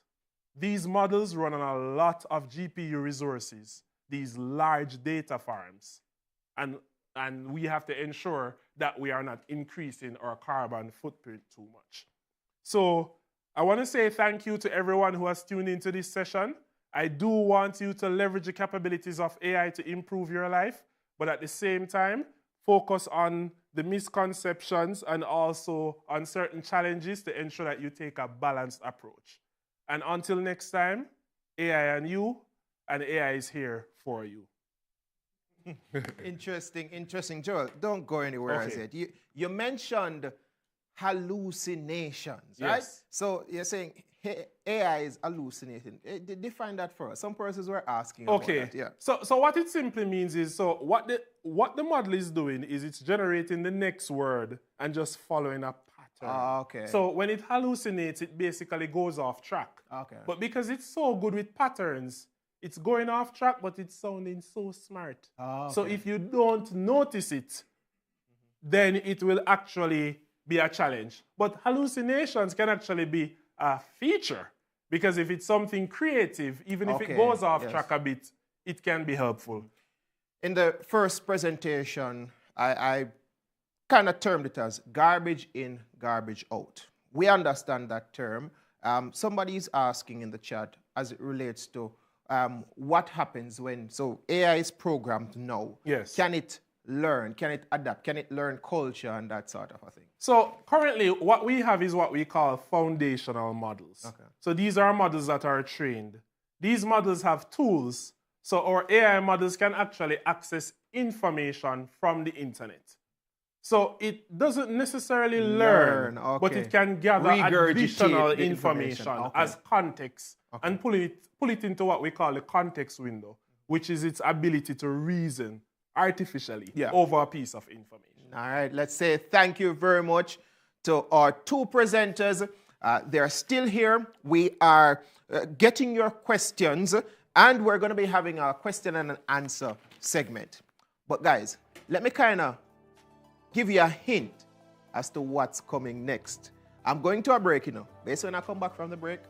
Speaker 7: These models run on a lot of GPU resources, these large data farms. And we have to ensure that we are not increasing our carbon footprint too much. So I want to say thank you to everyone who has tuned into this session. I do want you to leverage the capabilities of AI to improve your life, but at the same time, focus on the misconceptions and also on certain challenges to ensure that you take a balanced approach. And until next time, AI and you, and AI is here for you.
Speaker 1: Interesting, Joel. Don't go anywhere as yet. You mentioned hallucinations, right?
Speaker 7: Yes.
Speaker 1: So you're saying AI is hallucinating. Define that for us. Some persons were asking about that. Yeah.
Speaker 7: So what it simply means is, what the model is doing is it's generating the next word and just following a pattern.
Speaker 1: Okay.
Speaker 7: So when it hallucinates, it basically goes off track.
Speaker 1: Okay.
Speaker 7: But because it's so good with patterns, it's going off track, but it's sounding so smart.
Speaker 1: Okay.
Speaker 7: So if you don't notice it, then it will actually be a challenge. But hallucinations can actually be a feature, because if it's something creative, even if it goes off track a bit, it can be helpful.
Speaker 1: In the first presentation, I kind of termed it as garbage in, garbage out. We understand that term. Somebody is asking in the chat as it relates to what happens when, so AI is programmed now.
Speaker 7: Yes.
Speaker 1: Can it learn? Can it adapt? Can it learn culture and that sort of a thing?
Speaker 7: So currently what we have is what we call foundational models. Okay. So these are models that are trained. These models have tools. So our AI models can actually access information from the internet. So it doesn't necessarily learn, but it can gather additional information as context and pull it into what we call the context window, which is its ability to reason artificially over a piece of information.
Speaker 1: All right, let's say thank you very much to our two presenters. They're still here. We are getting your questions, and we're going to be having a question and an answer segment. But guys, let me kind of give you a hint as to what's coming next. I'm going to a break, Based when I come back from the break,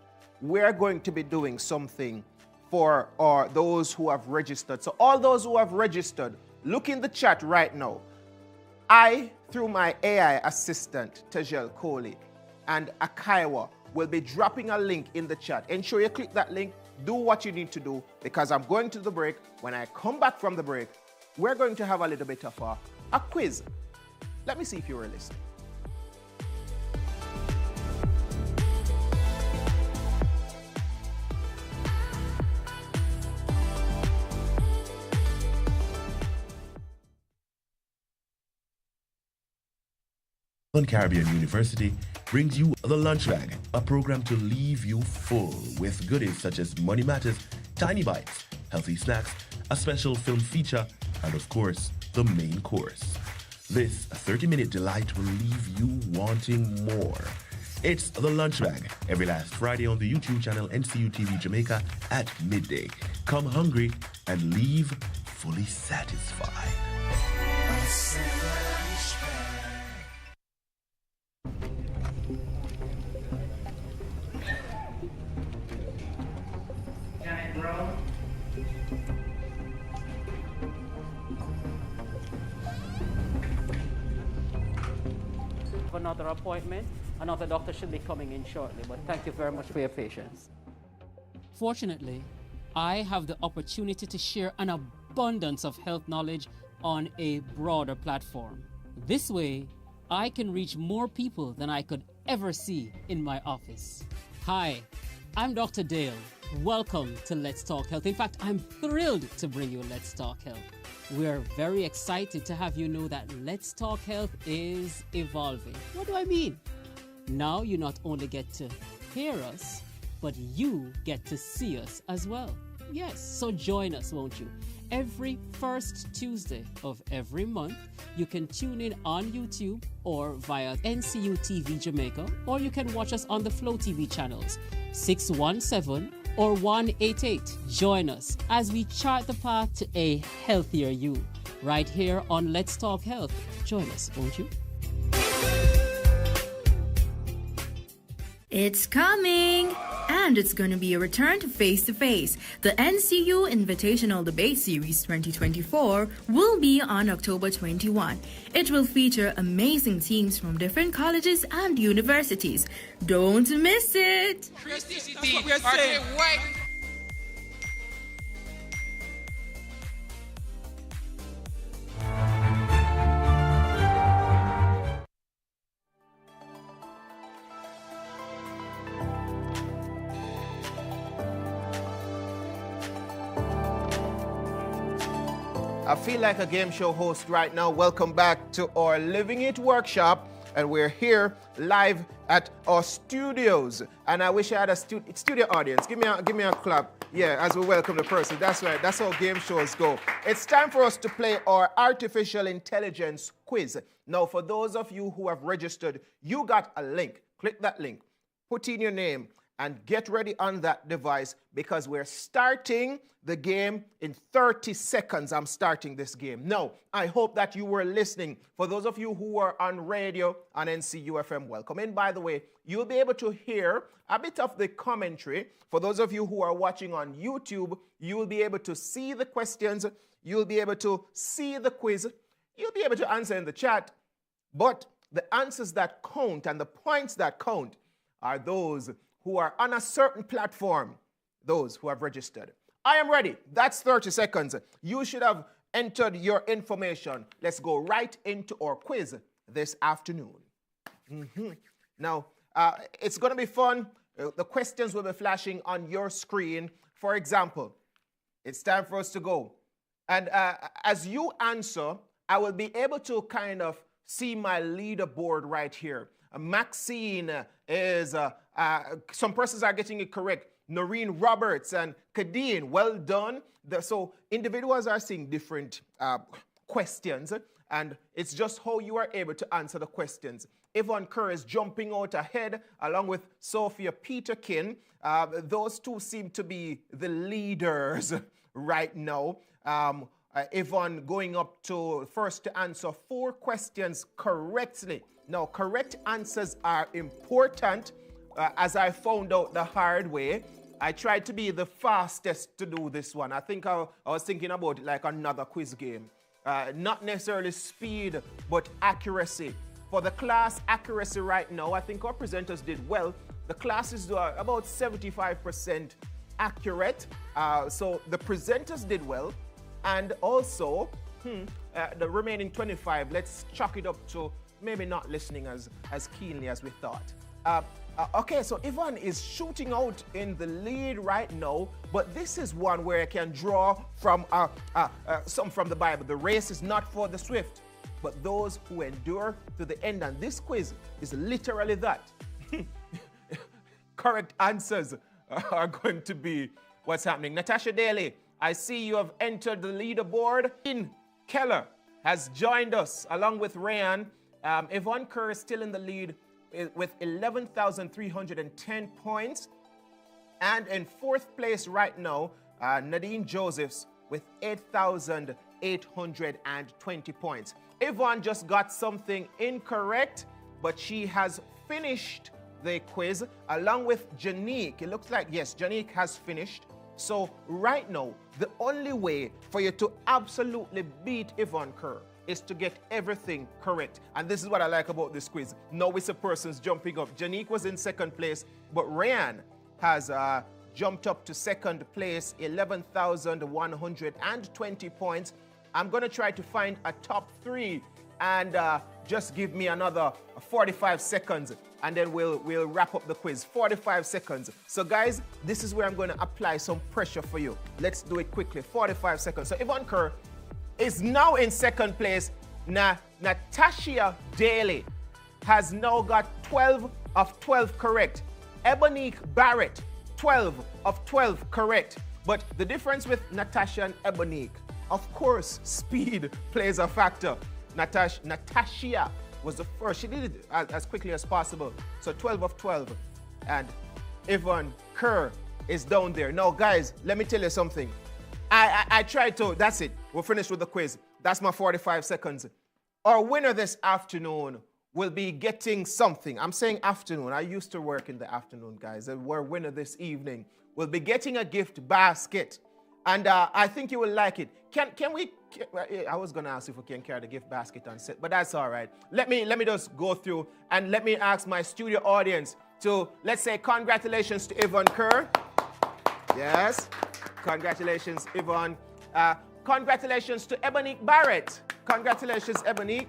Speaker 1: we're going to be doing something for those who have registered. So all those who have registered, look in the chat right now. I, through my AI assistant, Tejel Coley, and Akaiwa, will be dropping a link in the chat. Ensure you click that link, do what you need to do, because I'm going to the break. When I come back from the break, we're going to have a little bit of a quiz. Let me see if you were listening.
Speaker 5: Caribbean University brings you The Lunch Bag, a program to leave you full with goodies such as Money Matters, Tiny Bites, healthy snacks, a special film feature, and of course, the main course. This 30-minute delight will leave you wanting more. It's The Lunch Bag, every last Friday on the YouTube channel NCUTV Jamaica at midday. Come hungry and leave fully satisfied.
Speaker 6: Another appointment. Another doctor should be coming in shortly, but thank you very much for your patience. Fortunately, I have the opportunity to share an abundance of health knowledge on a broader platform. This way, I can reach more people than I could ever see in my office. Hi, I'm Dr. Dale. Welcome to Let's Talk Health. In fact, I'm thrilled to bring you Let's Talk Health. We're very excited to have you know that Let's Talk Health is evolving. What do I mean? Now you not only get to hear us, but you get to see us as well. Yes, so join us, won't you? Every first Tuesday of every month, you can tune in on YouTube or via NCU TV Jamaica, or you can watch us on the Flow TV channels 617 or 188. Join us as we chart the path to a healthier you, right here on Let's Talk Health. Join us, won't you?
Speaker 8: It's coming! And it's going to be a return to face-to-face. The NCU Invitational Debate Series 2024 will be on October 21. It will feature amazing teams from different colleges and universities. Don't miss it!
Speaker 1: I feel like a game show host right now. Welcome back to our Living It workshop, and we're here live at our studios. And I wish I had a studio audience. Give me a clap. Yeah, as we welcome the person. That's right. That's how game shows go. It's time for us to play our artificial intelligence quiz. Now, for those of you who have registered, you got a link. Click that link. Put in your name and get ready on that device, because we're starting the game in 30 seconds. I'm starting this game. Now, I hope that you were listening. For those of you who are on radio on NCUFM, welcome in. By the way, you'll be able to hear a bit of the commentary. For those of you who are watching on YouTube, you'll be able to see the questions. You'll be able to see the quiz. You'll be able to answer in the chat. But the answers that count and the points that count are those who are on a certain platform, those who have registered. I am ready. That's 30 seconds. You should have entered your information. Let's go right into our quiz this afternoon. Now, it's going to be fun. The questions will be flashing on your screen. For example, it's time for us to go. And as you answer, I will be able to kind of see my leaderboard right here. Maxine is, some persons are getting it correct. Noreen Roberts and Kadeen, well done. So individuals are seeing different questions, and it's just how you are able to answer the questions. Yvonne Kerr is jumping out ahead, along with Sophia Peterkin. Those two seem to be the leaders right now. Yvonne going up to first to answer 4 questions correctly. Now, correct answers are important, as I found out the hard way. I tried to be the fastest to do this one. I think I was thinking about it like another quiz game. Not necessarily speed, but accuracy. For the class accuracy right now, I think our presenters did well. The classes are about 75% accurate. So the presenters did well. And also, the remaining 25, let's chalk it up to maybe not listening as keenly as we thought. Okay, so Yvonne is shooting out in the lead right now, but this is one where I can draw from some from the Bible. The race is not for the swift, but those who endure to the end. And this quiz is literally that. Correct answers are going to be what's happening. Natasha Daly, I see you have entered the leaderboard. In Keller has joined us along with Rayan. Yvonne Kerr is still in the lead with 11,310 points. And in 4th place right now, Nadine Josephs with 8,820 points. Yvonne just got something incorrect, but she has finished the quiz along with Janique. It looks like, yes, Janique has finished. So right now, the only way for you to absolutely beat Yvonne Kerr is to get everything correct. And this is what I like about this quiz. Now it's a person's jumping up. Janique was in 2nd place, but Rayan has jumped up to 2nd place, 11,120 points. I'm gonna try to find a top 3 and just give me another 45 seconds and then we'll wrap up the quiz. 45 seconds. So guys, this is where I'm going to apply some pressure for you. Let's do it quickly. 45 seconds. So Yvonne Kerr is now in 2nd place. Natasha Daly has now got 12 of 12 correct. Ebonique Barrett 12 of 12 correct. But the difference with Natasha and Ebonique, of course, speed plays a factor. Natasha was the first. She did it as quickly as possible. So 12 of 12. And Yvonne Kerr is down there. Now, guys, let me tell you something. I tried to, that's it. We're finished with the quiz. That's my 45 seconds. Our winner this afternoon will be getting something. I'm saying afternoon. I used to work in the afternoon, guys. Our winner this evening will be getting a gift basket. And I think you will like it. Can we, I was going to ask if we can carry the gift basket on set, but that's all right. Let me just go through and let me ask my studio audience to, let's say, congratulations to Yvonne Kerr. Yes. Congratulations, Yvonne. Congratulations to Ebonique Barrett. Congratulations, Ebonique.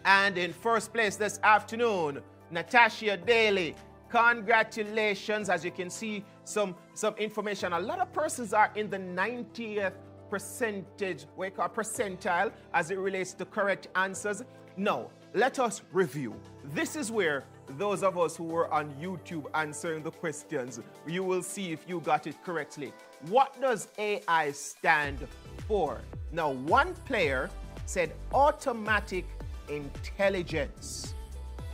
Speaker 1: And in first place this afternoon, Natasha Daly. Congratulations. As you can see, some information. A lot of persons are in the 90th percentile as it relates to correct answers. Now, let us review. This is where those of us who were on YouTube answering the questions, you will see if you got it correctly. What does AI stand for? Now, one player said automatic intelligence.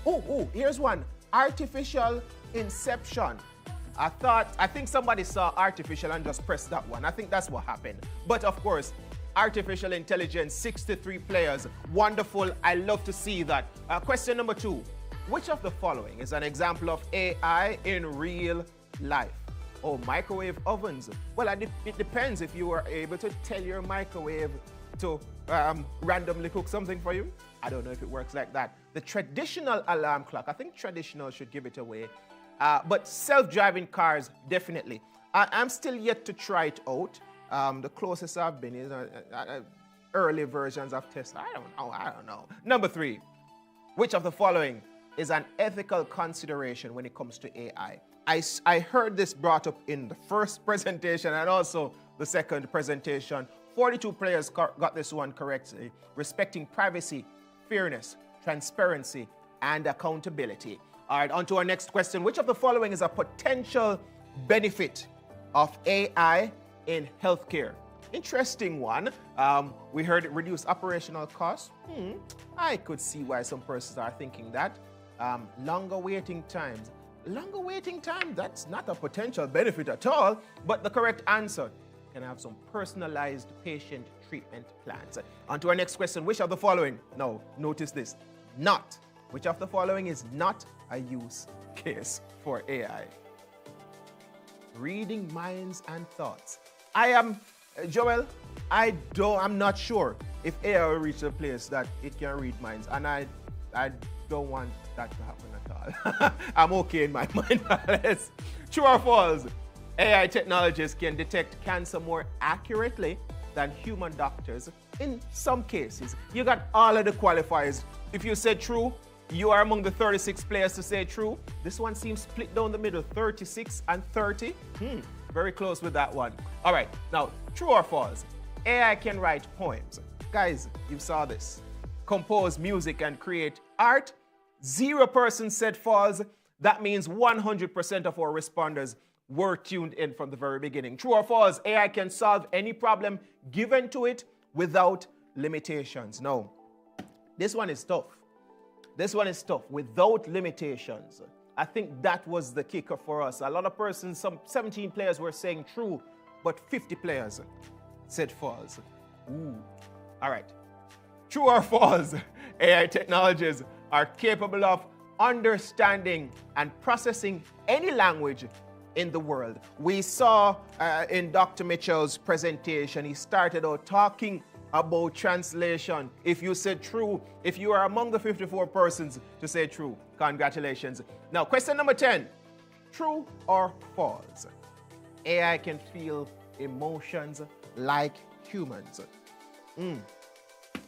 Speaker 1: Oh, here's one. Artificial inception. I think somebody saw artificial and just pressed that one. I think that's what happened. But of course, artificial intelligence, 63 players. Wonderful. I love to see that. Question number 2. Which of the following is an example of AI in real life? Oh, microwave ovens. Well, it depends if you were able to tell your microwave to randomly cook something for you. I don't know if it works like that. The traditional alarm clock, I think traditional should give it away. But self-driving cars, definitely. I'm still yet to try it out. The closest I've been is early versions of Tesla. I don't know. Number 3, which of the following is an ethical consideration when it comes to AI? I heard this brought up in the first presentation and also the second presentation. 42 players got this one correctly, respecting privacy, fairness, transparency, and accountability. All right, on to our next question. Which of the following is a potential benefit of AI in healthcare? Interesting one. We heard it reduce operational costs. I could see why some persons are thinking that. Longer waiting times. Longer waiting time, that's not a potential benefit at all, but the correct answer can have some personalized patient treatment plans. On to our next question. Which of the following? Now, notice this. Not. Which of the following is not a use case for AI? Reading minds and thoughts. Joel, I'm not sure if AI will reach a place that it can read minds, and I don't want that to happen at all. I'm okay in my mind. True or false? AI technologies can detect cancer more accurately than human doctors in some cases. You got all of the qualifiers. If you said true, you are among the 36 players to say true. This one seems split down the middle, 36 and 30. Very close with that one. All right, now, true or false? AI can write poems. Guys, you saw this. Compose music and create art. 0% said false. That means 100% of our responders were tuned in from the very beginning. True or false? AI can solve any problem given to it without limitations. No, this one is tough. This one is tough. Without limitations. I think that was the kicker for us. A lot of persons, some 17 players were saying true, but 50 players said false. Ooh. All right. True or false? AI technologies are capable of understanding and processing any language in the world. We saw in Dr. Mitchell's presentation, he started out talking about translation. If you said true, if you are among the 54 persons to say true, congratulations. Now, question number 10, true or false? AI can feel emotions like humans.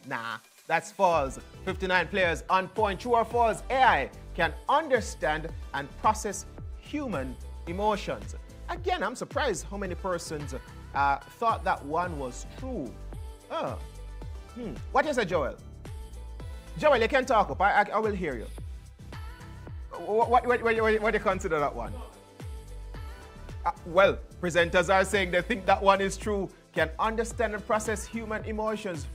Speaker 1: Nah, that's false. 59 players on point. True or false? AI can understand and process human emotions. Again, I'm surprised how many persons thought that one was true. What is it, Joel? Joel, you can talk up. I will hear you. What do you consider that one? Well, presenters are saying they think that one is true. Can understand and process human emotions.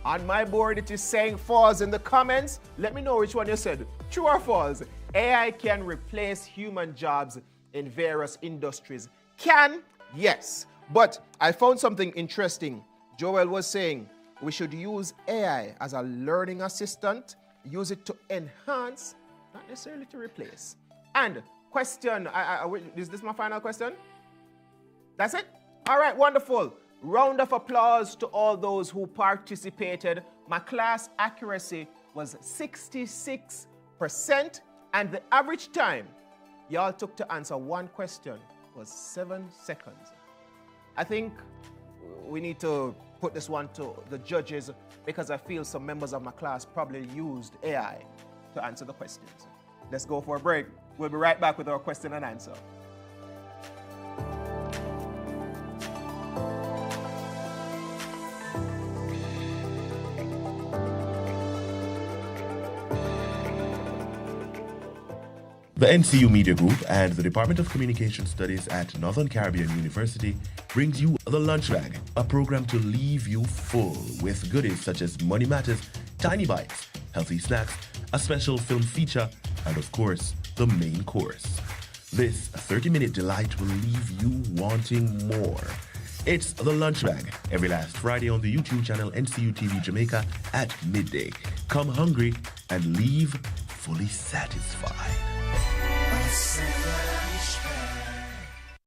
Speaker 1: On my board, it is saying false in the comments. Let me know which one you said. True or false? AI can replace human jobs in various industries. Can? Yes. But I found something interesting. Joel was saying we should use AI as a learning assistant, use it to enhance, not necessarily to replace. And question, is this my final question? That's it? All right, wonderful. Round of applause to all those who participated. My class accuracy was 66%, and the average time y'all took to answer one question was 7 seconds. I think we need to put this one to the judges because I feel some members of my class probably used AI to answer the questions. Let's go for a break. We'll be right back with our question and answer.
Speaker 5: The NCU Media Group and the Department of Communication Studies at Northern Caribbean University brings you The Lunch Bag, a program to leave you full with goodies such as Money Matters, Tiny Bites, healthy snacks, a special film feature, and of course, the main course. This 30-minute delight will leave you wanting more. It's The Lunch Bag, every last Friday on the YouTube channel NCU TV Jamaica at midday. Come hungry and leave fully satisfied.